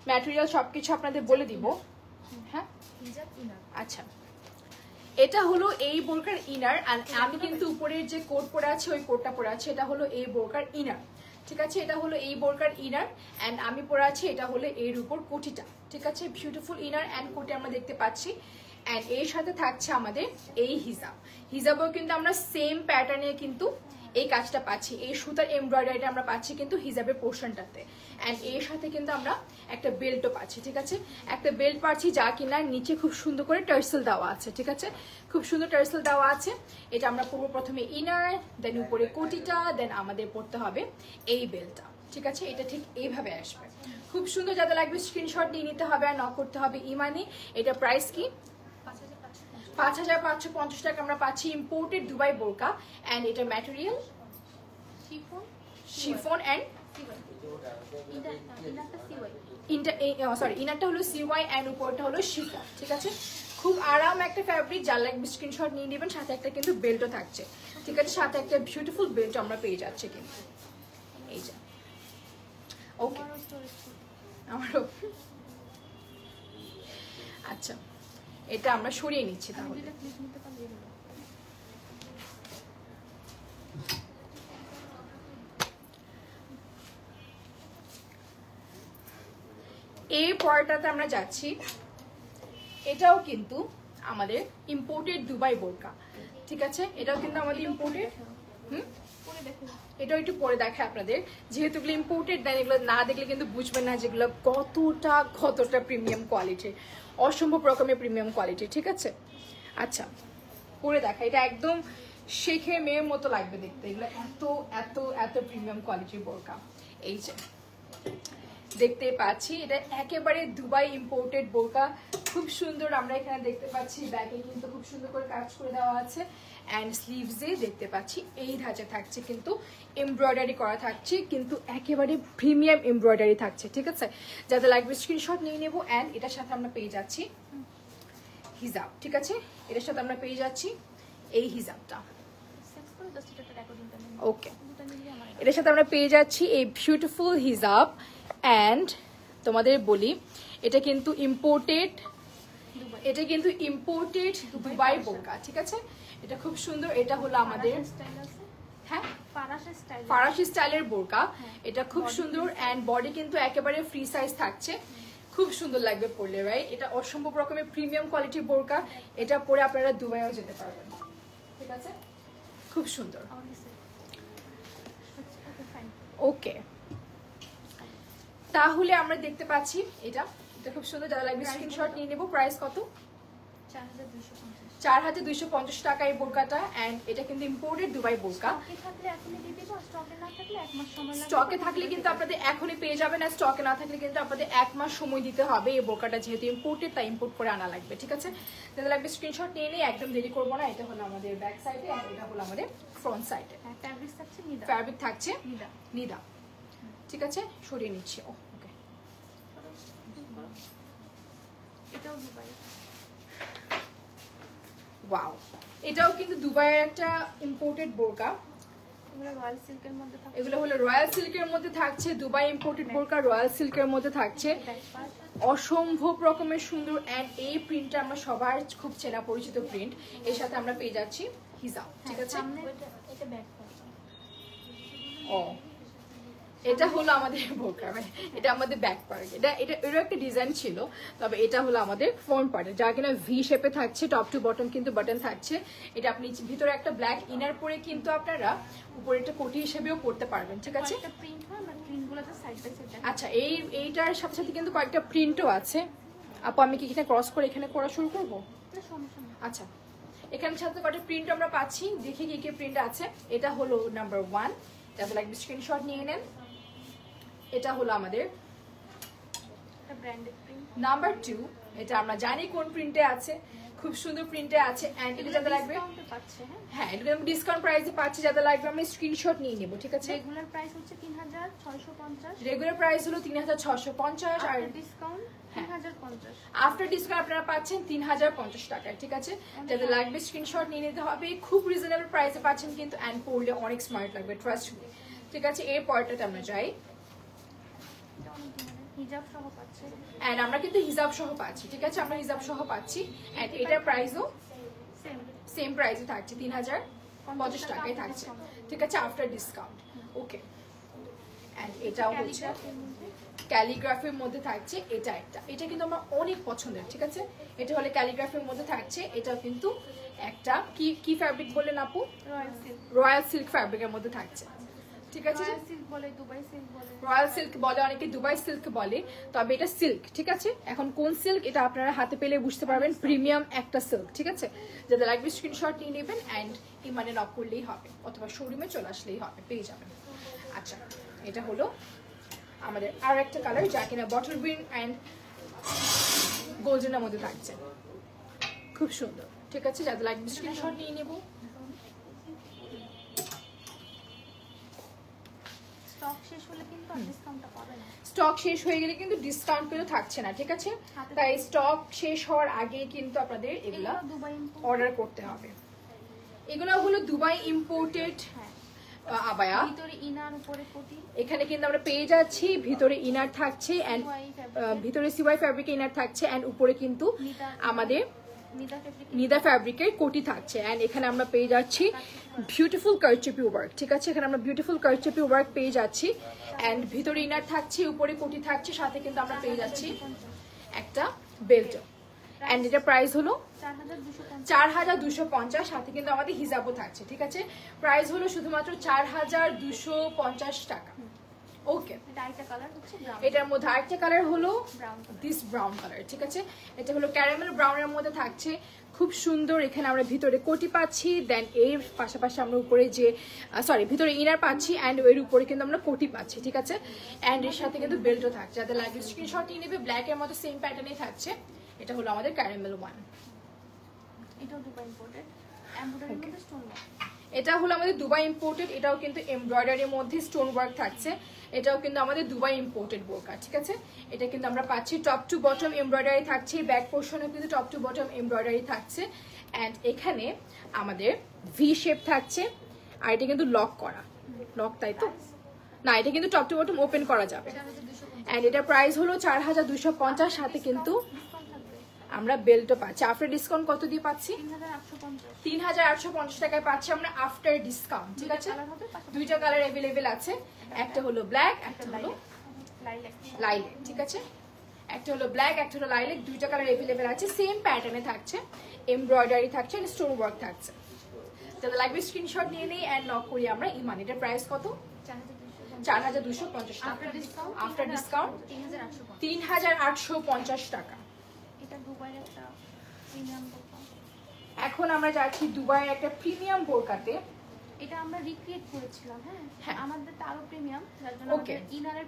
ম্যাটেরিয়াল সবকিছু আপনাদের বলে দিব। হ্যাঁ, আচ্ছা, এটা হলো এই বোরকার ইনার। আর আমি কিন্তু উপরের যে কোট পরে আছে, ওই কোটটা পরে আছে, এটা হলো এই বোরকার ইনার। ঠিক আছে, এটা হলো এই বোরকার ইনার, অ্যান্ড আমি পরে আছি এটা হলো এর উপর কোটিটা। ঠিক আছে, বিউটিফুল ইনার অ্যান্ড কোটি আমরা দেখতে পাচ্ছি। অ্যান্ড এর সাথে থাকছে আমাদের এই হিজাব। হিজাবও কিন্তু আমরা সেম প্যাটার্নে কিন্তু এই কাজটা পাচ্ছি, এই সুতার এমব্রয়ডারিটা আমরা পাচ্ছি কিন্তু হিজাবের পোর্শনটাতে। অ্যান্ড এর সাথে কিন্তু আমরা একটা বেল্টও পাচ্ছি। ঠিক আছে, একটা বেল্ট পাচ্ছি, যা কিনা নিচে খুব সুন্দর করে টার্সেল দেওয়া আছে। ঠিক আছে, খুব সুন্দর টার্সেল দেওয়া আছে। এটা আমরা পরবো প্রথমে ইনার, দেন উপরে কোটিটা, দেন আমাদের পরতে হবে এই বেল্টটা। ঠিক আছে, এটা ঠিক এইভাবে আসবে, খুব সুন্দর। যাদের লাগবে স্ক্রিনশট নিয়ে নিতে হবে, আর নক করতে হবে ইমানি। এটা প্রাইস কি? 5550 টাকা আমরা পাচ্ছি ইম্পোর্টেড দুবাই বোরকা। অ্যান্ড এটা ম্যাটেরিয়াল শিফন অ্যান্ড ইনারটা হলো সিওয়াই অ্যান্ড উপরটা হলো শিফন। ঠিক আছে, খুব আরাম একটা ফ্যাব্রিক। যার লাগবে স্ক্রিনশট নিয়ে নেবেন, সাথে একটা কিন্তু বেল্টও থাকছে। ঠিক আছে, সাথে একটা বিউটিফুল বেল্ট আমরা পেয়ে যাচ্ছি কিন্তু। এই যে, ওকে, আমারও। আচ্ছা, এটা আমরা সরিয়ে নিচ্ছি তাহলে। এই পরটাতে আমরা যাচ্ছি, এটাও কিন্তু আমাদের ইম্পোর্টেড দুবাই বোরকা, ঠিক আছে? এটাও কিন্তু আমাদের ইম্পোর্টেড। এটাও একটু পরে দেখে আপনাদের, যেহেতু এগুলো ইম্পোর্টেড, দেন এগুলো না দেখলে কিন্তু বুঝবেন না যেগুলো কতটা প্রিমিয়াম কোয়ালিটির, অসম্ভব রকমের প্রিমিয়াম কোয়ালিটি, ঠিক আছে? আচ্ছা, পরে দেখা, এটা একদম শেখে মেয়ের মতো লাগবে দেখতে, এগুলো এত এত এত প্রিমিয়াম কোয়ালিটির বোরকা। এই যে দেখতে পাচ্ছি, এটা একেবারে দুবাই ইম্পোর্টেড বোরকা, খুব সুন্দর। আমরা এখানে দেখতে পাচ্ছি ব্যাকে কিন্তু খুব সুন্দর করে কাজ করে দেওয়া আছে, অ্যান্ড স্লিভসে দেখতে পাচ্ছি এই ধাঁচে থাকছে কিন্তু এমব্রয়ডারি করা থাকছে, কিন্তু একেবারে প্রিমিয়াম এমব্রয়ডারি থাকছে, ঠিক আছে? যাদের লাগবে স্ক্রিনশট নিয়ে নেবো। অ্যান্ড এটার সাথে আমরা পেয়ে যাচ্ছি হিজাব, ঠিক আছে? এটার সাথে আমরা পেয়ে যাচ্ছি এই হিজাবটা, ওকে। এটার সাথে আমরা পেয়ে যাচ্ছি এই বিউটিফুল হিজাব। অ্যান্ড তোমাদের বলি, এটা কিন্তু ইম্পোর্টেড, দুবাই বোরকা, ঠিক আছে? এটা খুব সুন্দর। এটা হলো আমাদের, হ্যাঁ, ফারাসি স্টাইলের বোরকা। এটা খুব সুন্দর, অ্যান্ড বডি কিন্তু একেবারে ফ্রি সাইজ থাকছে, খুব সুন্দর লাগবে পরলে, রাইট? এটা অসম্ভব রকমের প্রিমিয়াম কোয়ালিটির বোরকা, এটা পরে আপনারা দুবাইও যেতে পারবেন, ঠিক আছে? খুব সুন্দর, ওকে। তাহলে আমরা দেখতে পাচ্ছি এটা খুব সুন্দর, যারা লাগবে স্ক্রিনশট নিয়ে নেব। প্রাইস কত? 4250 টাকা এই বোরকাটা। অ্যান্ড এটা কিন্তু ইম্পোর্টেড দুবাই বোরকা। স্টকে থাকলে কিন্তু আপনাদের এখনই পেয়ে যাবেন, আর স্টকে না থাকলে কিন্তু আপনাদের 1 মাস সময় দিতে হবে। এই বোরকাটা যেহেতু ইম্পোর্টেড, তাই ইম্পোর্ট করে আনা লাগবে, ঠিক আছে? যাদের লাগবে স্ক্রিনশট নিয়ে নিই, একদম দেরি করবো না। এটা হলো আমাদের ব্যাক সাইডে, আর এটা হলো আমাদের ফ্রন্ট সাইডে। ফ্যাব্রিক থাকছে নিদা, ঠিক আছে? সরিয়ে নিচ্ছি, ওকে। ওয়াও, এটাও কিন্তু দুবাইয়ের একটা ইম্পোর্টেড বোরকা। এগুলো হলো রয়্যাল সিল্কের মধ্যে থাকছে, দুবাই ইম্পোর্টেড বোরকা রয়্যাল সিল্কের মধ্যে থাকছে, অসম্ভব রকমের সুন্দর। অ্যান্ড এই প্রিন্টটা আমরা সবার খুব চেনা পরিচিত প্রিন্ট। এর সাথে আমরা পেয়ে যাচ্ছি হিজাব, ঠিক আছে? ও, এটা হলো আমাদের বোরকা, এটা আমাদের ব্যাক পার্ট। এরও একটা ডিজাইন ছিল, তবে এটা হলো আমাদের ফ্রন্ট পার্ট, যা কিনা ভি শেপে থাকছে, টপ টু বটম কিন্তু বাটন থাকছে। এটা আপনি ভিতরে একটা ব্ল্যাক ইনার পরে কিন্তু আপনারা উপরে একটা কোটি হিসেবেও পরতে পারবেন, ঠিক আছে? আচ্ছা, এইটার সাথে সাথে কিন্তু কয়েকটা প্রিন্টও আছে। আপু, আমি কি এখানে ক্রস করে এখানে করা শুরু করবো? আচ্ছা, এখানে সাথে কয়েকটা প্রিন্ট আমরা পাচ্ছি, দেখি কি কি প্রিন্ট আছে। এটা হলো নাম্বার 1, যাতে লাগবে স্ক্রিনশট নিয়ে নেন। এটা হলো আমাদের নাম্বার 2, এটা আমরা জানি কোন প্রিন্টে আছে, খুব সুন্দর প্রিন্টে আছে। এন্ড এটা যাদের লাগবে, হ্যাঁ, এটা আমি ডিসকাউন্ট প্রাইসে পাচ্ছি, যাদের লাগবে আমি স্ক্রিনশট নিয়ে নেব, ঠিক আছে?
রেগুলার প্রাইস হচ্ছে 3650,
রেগুলার প্রাইস হলো 3650, আর
ডিসকাউন্ট 3050।
আফটার ডিসকাউন্ট আপনারা পাচ্ছেন 3050 টাকায়, ঠিক আছে? যাদের লাগবে স্ক্রিনশট নিয়ে নিতে হবে, খুব রিজনেবল প্রাইসে পাচ্ছেন কিন্তু, এন্ড পরলে অনেক স্মার্ট লাগবে, ট্রাস্ট মি, ঠিক আছে? এই পর্দাটা আমরা যাই,
হিজাব সহ পাচ্ছে,
এন্ড আমরা কিন্তু হিজাব সহ পাচ্ছি, ঠিক আছে? আমরা হিজাব সহ পাচ্ছি, এন্ড এটার প্রাইসও সেম প্রাইসে থাকছে, 3050 টাকায় থাকছে, ঠিক আছে? After discount, okay. এন্ড এটাও হচ্ছে ক্যালিগ্রাফির মধ্যে থাকছে, এটা কিন্তু আমার অনেক পছন্দের, ঠিক আছে? এটা হলে ক্যালিগ্রাফির মধ্যে থাকছে, এটাও কিন্তু একটা কি ফ্যাব্রিক বললেন আপু? রয়্যাল সিল্ক ফ্যাব্রিকের মধ্যে থাকছে, ঠিক আছে? রয়্যাল সিল্ক বলে অনেকে, দুবাই সিল্ক বলে, তবে এটা সিল্ক, ঠিক আছে? এখন কোন সিল্ক এটা আপনারা হাতে পেলে বুঝতে পারবেন, প্রিমিয়াম একটা সিল্ক, ঠিক আছে? যাদের লাগবে স্ক্রিনশট নিয়ে নেবেন, অ্যান্ড ইমানে নক করলেই হবে, অথবা শোরুমে চলে আসলেই হবে, পেয়ে যাবেন। আচ্ছা, এটা হলো আমাদের আর একটা কালার, যা কিনা বটল গ্রিন অ্যান্ড গোল্ডেনের মধ্যে থাকছে, খুব সুন্দর, ঠিক আছে? যাদের লাগবে স্ক্রিনশট নিয়ে নেব। স্টক শেষ হয়ে গেলে কিন্তু ডিসকাউন্ট কিন্তু থাকছে না, ঠিক আছে? তাই স্টক শেষ হওয়ার আগে কিন্তু আপনাদের এগুলা অর্ডার করতে হবে। এগুলো হলো দুবাই ইম্পোর্টেড আবায়া,
ভিতরে ইনার উপরে কোটি।
এখানে কিন্তু আমরা পেয়ে যাচ্ছি ভিতরে ইনার থাকছে, এন্ড ভিতরে সিওয়াই ফ্যাব্রিক ইনার থাকছে, এন্ড উপরে কিন্তু আমাদের নিদা ফ্যাব্রিকের কোটি থাকছে। এন্ড এখানে আমরা পেয়ে যাচ্ছি বিউটিফুল কারচুপি ওয়ার্ক, ঠিক আছে? এখানে আমরা বিউটিফুল কারচুপি ওয়ার্ক পেয়ে যাচ্ছি অ্যান্ড ভিতরে ইনার থাকছে, উপরে কোটি থাকছে, সাথে কিন্তু আমরা পেয়ে যাচ্ছি একটা বেল্ট। অ্যান্ড এটা প্রাইস হলো 4250, সাথে কিন্তু আমাদের হিজাবও থাকছে, ঠিক আছে? প্রাইস হলো শুধুমাত্র 4250 টাকা। ওকে, এটার মধ্যে আরেকটা কালার হলো দিস ব্রাউন কালার, ঠিক আছে? এটা হলো ক্যারামেল ব্রাউনের মধ্যে থাকছে, খুব সুন্দর। এখানে আমরা ভিতরে কোটি পাচ্ছি, দেন এর পাশাপাশি আমরা উপরে যে ভিতরে ইনার পাচ্ছি অ্যান্ড এর উপরে কিন্তু আমরা কোটি পাচ্ছি, ঠিক আছে? অ্যান্ড এর সাথে কিন্তু বেল্টও থাকছে। যাদের লাগবে স্ক্রিনশট নিয়ে নেবে, ব্ল্যাক এর মতো সেম প্যাটার্নেই থাকছে। এটা হলো আমাদের ক্যারামেল ওয়ান। এটা হলো আমাদের দুবাই ইম্পোর্টেড, এটাও কিন্তু এমব্রয়ডারির মধ্যে স্টোন ওয়ার্ক থাকছে। এটাও কিন্তু আমাদের দুবাই ইম্পোর্টেড বোরকা, ঠিক আছে? এটা কিন্তু আমরা পাচ্ছি টপ টু বটম এমব্রয়ডারি থাকছে, ব্যাক পোর্শনে কিন্তু টপ টু বটম এমব্রয়ডারি থাকছে অ্যান্ড এখানে আমাদের ভি শেপ থাকছে। আর এটা কিন্তু লক করা, লক, তাই তো? না, এটা কিন্তু টপ টু বটম ওপেন করা যাবে। অ্যান্ড এটা প্রাইস হলো 4250, সাথে কিন্তু আমরা বেল্টও পাচ্ছি। আফটার ডিসকাউন্ট কত দিয়ে পাচ্ছি? 3850 টাকায় পাচ্ছি আমরা আফটার ডিসকাউন্ট, ঠিক আছে? দুইটা কালার অ্যাভেলেবেল আছে, একটা হলো ব্ল্যাক, একটা হলো লাইলেক, ঠিক আছে? একটা হলো ব্ল্যাক, একটা হলো লাইলেক, দুইটা কালার অ্যাভেলেবেল আছে, সেম প্যাটার্নে থাকছে, এমব্রয়ডারি থাকছে, স্টোন ওয়ার্ক থাকছে। যাদের লাগবে স্ক্রিনশট নিয়ে নেই অ্যান্ড নক করি আমরা ইমান। এটার প্রাইস কত? 4250 টাকা। আফটার ডিসকাউন্ট 3850 টাকা। এখন আমরা যাচ্ছি দুবাইয়ের একটা প্রিমিয়াম বোরকাতে।
এটা আমরা রিক্রিয়েট করেছিলাম, হ্যাঁ, আমাদের তো আরো প্রিমিয়াম, যার জন্য
ওকে,
ইনারের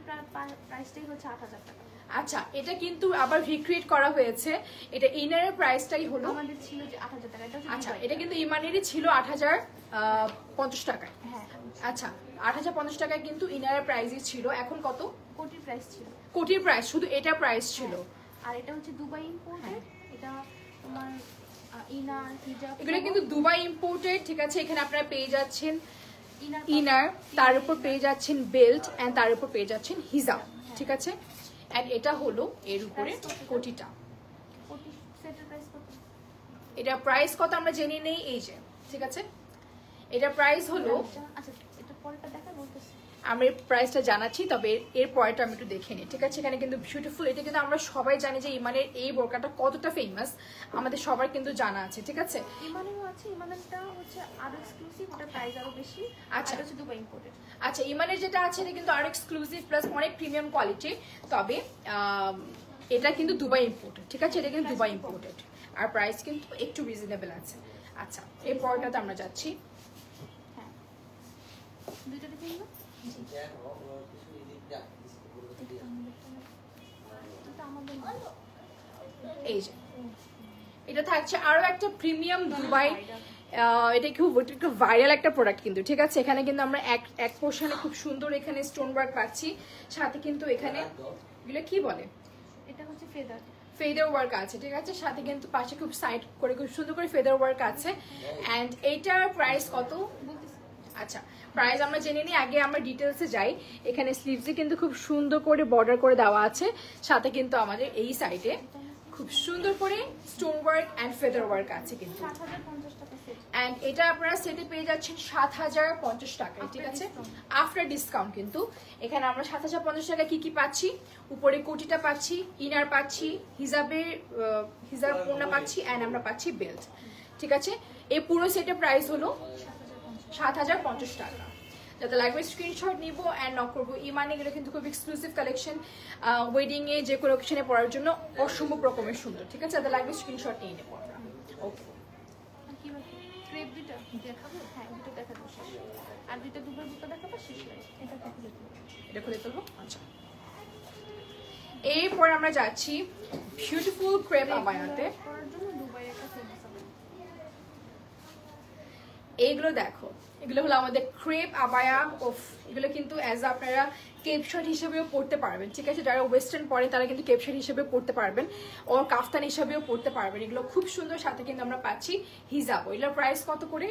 প্রাইসটাই হচ্ছে 8000 টাকা।
আচ্ছা, এটা কিন্তু আবার রিক্রিয়েট করা হয়েছে। এটা ইনারের প্রাইসটাই হলো,
আমাদের ছিল যে 8000 টাকা, এটা
আচ্ছা, এটা কিন্তু ইমানেরই ছিল 8050 টাকায়।
হ্যাঁ,
আচ্ছা, 8050 টাকায় কিন্তু ইনারের প্রাইসই ছিল। এখন কত?
কোটির প্রাইস ছিল,
কোটির প্রাইস, শুধু এটা প্রাইস ছিল।
আর এটা হচ্ছে দুবাই ইম্পোর্টেড। এটা তোমার ইনার হিজাব,
এগুলো কিন্তু দুবাই ইম্পোর্টেড, ঠিক আছে? এখানে আপনারা পেয়ে যাচ্ছেন ইনার, তার উপর পেয়ে যাচ্ছেন বেল্ট এন্ড তার উপর পেয়ে যাচ্ছেন হিজাব, ঠিক আছে? এন্ড এটা হলো এর উপরে কোটিটা। এটা প্রাইস কত আমরা জেনে নেই, এই যে, ঠিক আছে? এটা প্রাইস হলো,
আচ্ছা, এটা পরেরটা দেখা বলতেছি,
আমরা প্রাইসটা জানাচ্ছি, তবে এর পরেটা আমি একটু দেখে নিই, ঠিক আছে? এখানে কিন্তু বিউটিফুল, এটা কিন্তু আমরা সবাই জানি যে ইমানের এই বোরকাটা কতটা ফেমাস, আমাদের সবার কিন্তু জানা আছে, ঠিক আছে?
ইমানেরও আছে, ইমানেরটা হচ্ছে আরো এক্সক্লুসিভ, ওটা প্রাইস আরো বেশি।
আচ্ছা,
এটা হচ্ছে দুবাই ইম্পোর্টেড।
আচ্ছা, ইমানের যেটা আছে এটা কিন্তু আরো এক্সক্লুসিভ প্লাস অনেক প্রিমিয়াম কোয়ালিটি, তবে এটা কিন্তু দুবাই ইম্পোর্টেড, ঠিক আছে? এটা কিন্তু দুবাই ইম্পোর্টেড আর প্রাইস কিন্তু একটু রিজনেবল আছে। আচ্ছা, এই পরটাতে আমরা যাচ্ছি।
হ্যাঁ, দুইটাতে কিনবো।
এই যে, এটা থাকছে আরো একটা প্রিমিয়াম দুবাই, এটা খুব ভাইরাল একটা প্রোডাক্ট কিন্তু, ঠিক আছে? এখানে কিন্তু আমরা এক পোর্শনে খুব সুন্দর এখানে স্টোন ওয়ার্ক পাচ্ছি, সাথে কিন্তু এখানে এগুলো কি বলে,
এটা হচ্ছে ফেদার,
ফেদার ওয়ার্ক আছে, ঠিক আছে? সাথে কিন্তু পাশে খুব সাইড করে খুব সুন্দর করে ফেদার ওয়ার্ক আছে। এন্ড এইটার প্রাইস কত? আচ্ছা, প্রাইস আমরা জেনে নিই, আগে আমরা ডিটেলসে যাই। এখানে স্লিভসে কিন্তু খুব সুন্দর করে বর্ডার করে দেওয়া আছে, সাথে কিন্তু আমাদের এই সাইডে খুব সুন্দর করে stone work and feather work আছে কিন্তু।
7050 টাকা সেট।
এন্ড এটা আপনারা সেটে পেয়ে যাচ্ছেন 7050 টাকায়, ঠিক আছে? আফটার ডিসকাউন্ট কিন্তু এখানে আমরা 7050 টাকা কি কি পাচ্ছি? উপরে কোটিটা পাচ্ছি, ইনার পাচ্ছি, হিজাব ওড়না পাচ্ছি এন্ড আমরা পাচ্ছি বেল্ট, ঠিক আছে? এই পুরো সেটের প্রাইস হলো 7050 টাকা। যাতে লাগবে স্ক্রিনশট নিব অ্যান্ড নক করবো। ইমানে এগুলো কিন্তু খুব এক্সক্লুসিভ কালেকশন, ওয়েডিং এ যে কোনো অকেশনে পরার জন্য অসম্ভব রকমের সুন্দর, ঠিক আছে? যাতে লাগবে স্ক্রিনশট নিয়ে নেবো আমরা। ওকে,
ক্রেপ দুটো দেখাবো, হ্যাঁ দুটো দেখাবো শেষ, আর দুটো দুবার বুকা দেখাবো শেষ। এটা খুলে
এটা খুলে ফেলবো। আচ্ছা, এরপর আমরা যাচ্ছি বিউটিফুল ক্রেপ আবায়াতে।
করার জন্য দুবাই একটা ফেমাস হবে।
এইগুলো দেখো, এগুলো হলো আমাদের ক্রেপ আবায়া। অফ, এগুলো কিন্তু অ্যাজ আপনারা কেপ শার্ট হিসেবেও পরতে পারবেন, ঠিক আছে? যারা ওয়েস্টার্ন পরে তারা কিন্তু কেপ শার্ট হিসেবে পরতে পারবেন, ও কাফতান হিসেবেও পরতে পারবেন। এগুলো খুব সুন্দর, সাথে কিন্তু আমরা পাচ্ছি হিজাব। এগুলোর প্রাইস কত করে?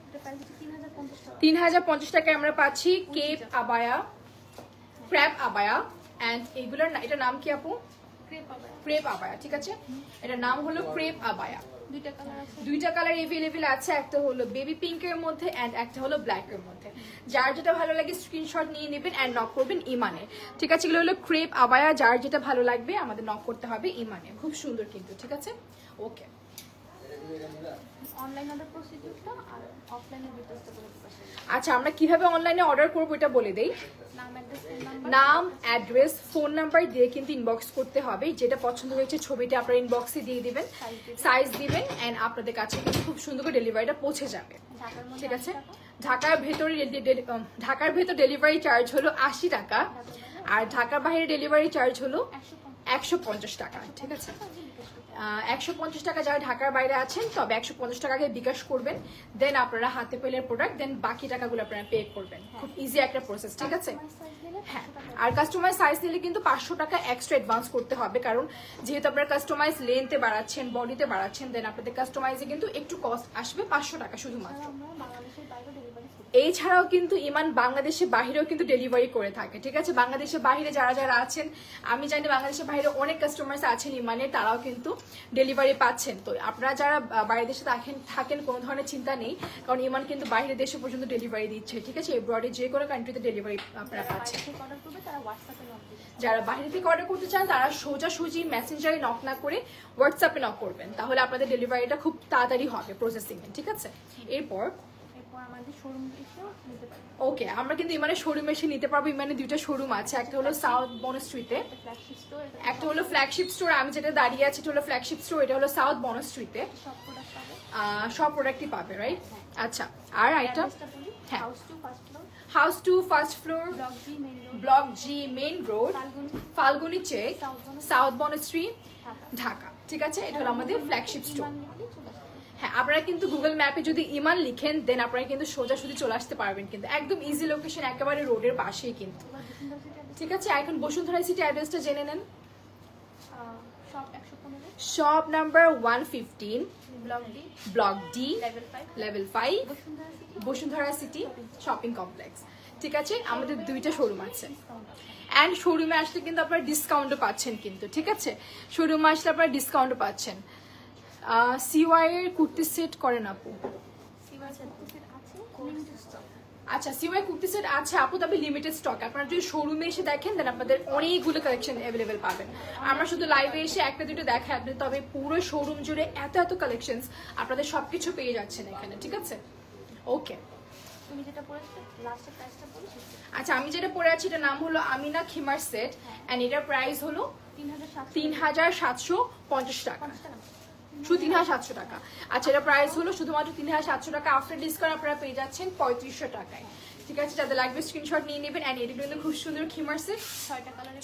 এটা প্রাইস হচ্ছে 3050 টাকা।
3050 টাকায় আমরা পাচ্ছি কেপ আবায়া, ক্র্যাপ আবায়া। অ্যান্ড এগুলোর এটা নাম কি আপু?
Crepe abaya.
ক্রেপ আবায়া, ঠিক আছে? এটার নাম হলো ক্রেপ আবায়া।
দুইটা কালার আছে।
দুইটা কালার এভেলেবেল আছে, একটা হলো বেবি পিঙ্কের মধ্যে এন্ড একটা হলো ব্ল্যাকের মধ্যে। যার যেটা ভালো লাগে স্ক্রিনশট নিয়ে নেবেন এন্ড নক করবেন ইমানে। ঠিক আছে, এগুলো হলো ক্রেপ আবায়া, যার যেটা ভালো লাগবে আমাদের নক করতে হবে ইমানে। খুব সুন্দর কিন্তু, ঠিক আছে। ওকে,
অনলাইন অর্ডার প্রসিডিউরটা আর অফলাইনের ডিটেইলসটা বলে দিবা।
আচ্ছা আমরা কিভাবে অনলাইনে অর্ডার করবো এটা বলে দেই।
নাম, অ্যাড্রেস, ফোন নাম্বার।
নাম, অ্যাড্রেস, ফোন নাম্বার দিয়ে কিন্তু ইনবক্স করতে হবে। যেটা পছন্দ হয়েছে ছবিটা আপনারা ইনবক্সে দিয়ে দিবেন, সাইজ দিবেন এন্ড আপনাদের কাছে কিন্তু খুব সুন্দর করে ডেলিভারিটা পৌঁছে যাবে।
ঢাকার মধ্যে
ঠিক আছে,
80 টাকা।
ঢাকার ভেতর ডেলিভারি চার্জ হলো 80 টাকা, আর ঢাকার বাইরে ডেলিভারি চার্জ হলো 150 টাকা। ঠিক আছে, 150 টাকা যারা ঢাকার বাইরে আছেন তবে 150 টাকা আগে বিকাশ করবেন, দেন আপনারা হাতে পেলে প্রোডাক্ট, দেন বাকি টাকাগুলো আপনারা পে করবেন। খুব ইজি একটা প্রসেস। ঠিক আছে, হ্যাঁ। আর কাস্টমাইজ সাইজ নিলে কিন্তু 500 টাকা এক্সট্রা অ্যাডভান্স করতে হবে, কারণ যেহেতু আপনারা কাস্টমাইজ লেন্থে বাড়াচ্ছেন, বডিতে বাড়াচ্ছেন, দেন আপনাদের কাস্টমাইজে কিন্তু একটু কস্ট আসবে 500 টাকা শুধুমাত্র।
আমরা বাংলাদেশের বাইরে ডেলিভারি করি।
এছাড়াও কিন্তু ইমান বাংলাদেশের বাহিরেও কিন্তু ডেলিভারি করে থাকে। ঠিক আছে, বাংলাদেশের বাহিরে যারা যারা আছেন, আমি জানি বাংলাদেশের বাইরে অনেক কাস্টমার্স আছেন ইমানের, তারাও কিন্তু ডেলিভারি পাচ্ছেন। তো আপনারা যারা বাইরের দেশে থাকেন কোনো ধরনের চিন্তা নেই, কারণ ইমান কিন্তু বাইরের দেশে পর্যন্ত ডেলিভারি দিচ্ছে। ঠিক আছে, এব্রডে যে কোনো কান্ট্রিতে ডেলিভারি আপনারা পাচ্ছেন।
অর্ডার করবে তারা হোয়াটসঅ্যাপে নক দিবে।
যারা বাইরে থেকে অর্ডার করতে চান তারা সোজাসুজি মেসেঞ্জারে নক না করে হোয়াটসঅ্যাপে নক করবেন, তাহলে আপনাদের ডেলিভারিটা খুব তাড়াতাড়ি হবে প্রসেসিং এ। ঠিক আছে, এরপর
আমাদের শোরুম এসেও নিতে পারবে।
ওকে, আমরা কিন্তু ইমানের শোরুমে এসে নিতে পারবো। ইমানের দুইটা শোরুম আছে, একটা হলো সাউথ বনস্ট্রিটে,
ফ্ল্যাগশিপ স্টোর,
একটা হলো ফ্ল্যাগশিপ স্টোর। আমি যেটা দাঁড়িয়ে আছি এটা হলো ফ্ল্যাগশিপ স্টোর, এটা হলো সাউথ বনস্ট্রিটে।
সব প্রোডাক্ট পাবে।
সব প্রোডাক্টই পাবে, রাইট? আচ্ছা, আর আইটা হ্যাঁ,
house two first floor,
house two first floor,
block G main road,
block G main road, Falguni চেক, সাউথ বনস্ট্রি, ঢাকা। ঠিক আছে, এটা হলো আমাদের ফ্ল্যাগশিপ স্টোর। হ্যাঁ, আপনারা কিন্তু গুগল ম্যাপে যদি ইমান লিখেন দেন আপনারা কিন্তু সোজাসুজি চলে আসতে পারবেন, কিন্তু একদম ইজি লোকেশন, একেবারে রোডের পাশেই কিন্তু। ঠিক আছে, এখন বসুন্ধরা সিটি অ্যাড্রেসটা জেনে নেন। Shop number 115, block D, level 5, Bashundhara city shopping complex. ঠিক আছে, আমাদের দুইটা শোরুম আছে অ্যান্ড শোরুমে আসলে কিন্তু আপনারা ডিসকাউন্টও পাচ্ছেন কিন্তু। ঠিক আছে, শোরুমে আসলে আপনারা ডিসকাউন্টও পাচ্ছেন। সিওয়াই এর কুর্তি সেট করেন আপু? আচ্ছা, সিওয়াই কুর্তি সেট আছে আপু, তবে লিমিটেড স্টক। আপনারা যদি শোরুমে এসে দেখেন দেন আপনাদের অনেকগুলো কালেকশন অ্যাভেলেবেল পাবেন। আমরা শুধু লাইভে এসে একটা দুটো দেখাই আপনি, তবে পুরো শোরুম জুড়ে এত এত কালেকশনস আপনাদের সবকিছু পেয়ে যাচ্ছেন এখানে। ঠিক আছে, ওকে।
তুমি যেটা পড়েছো লাস্টের প্রাইসটা বলো।
আচ্ছা, আমি যেটা পরে আছি এটার নাম হলো আমিনা খিমার সেট এন্ড এটার প্রাইস হলো 3750 টাকা, শুধু 3700 টাকা। আচ্ছা, এটা প্রাইস হলো শুধুমাত্র 3700 টাকা, আফটার ডিসকাউন্ট আপনারা পেয়ে যাচ্ছেন 3500 টাকায়। ঠিক আছে, যাদের লাগবে স্ক্রিনশট নিয়ে নেবেন এন্ড এটা কিন্তু খুব সুন্দর খিমার সেট,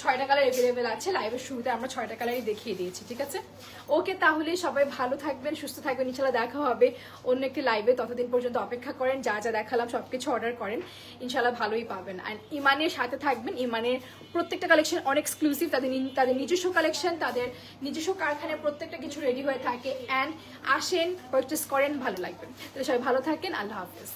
6টা কালার অ্যাভেলেবেল আছে। লাইভের শুরুতে আমরা 6টা কালারই দেখিয়ে দিয়েছি। ঠিক আছে, ওকে, তাহলে সবাই ভালো থাকবেন, সুস্থ থাকবেন, ইনশাল্লাহ দেখা হবে অন্য একটি লাইভে। ততদিন পর্যন্ত অপেক্ষা করেন, যা যা দেখালাম সবকিছু অর্ডার করেন, ইনশাল্লাহ ভালোই পাবেন। অ্যান্ড ইমানের সাথে থাকবেন, ইমানের প্রত্যেকটা কালেকশন অনেক এক্সক্লুসিভ, তাদের নিজস্ব কালেকশন, তাদের নিজস্ব কারখানায় প্রত্যেকটা কিছু রেডি হয়ে থাকে। অ্যান্ড আসেন, পারচেস করেন, ভালো লাগবেন। তাহলে সবাই ভালো থাকেন, আল্লাহ হাফেজ।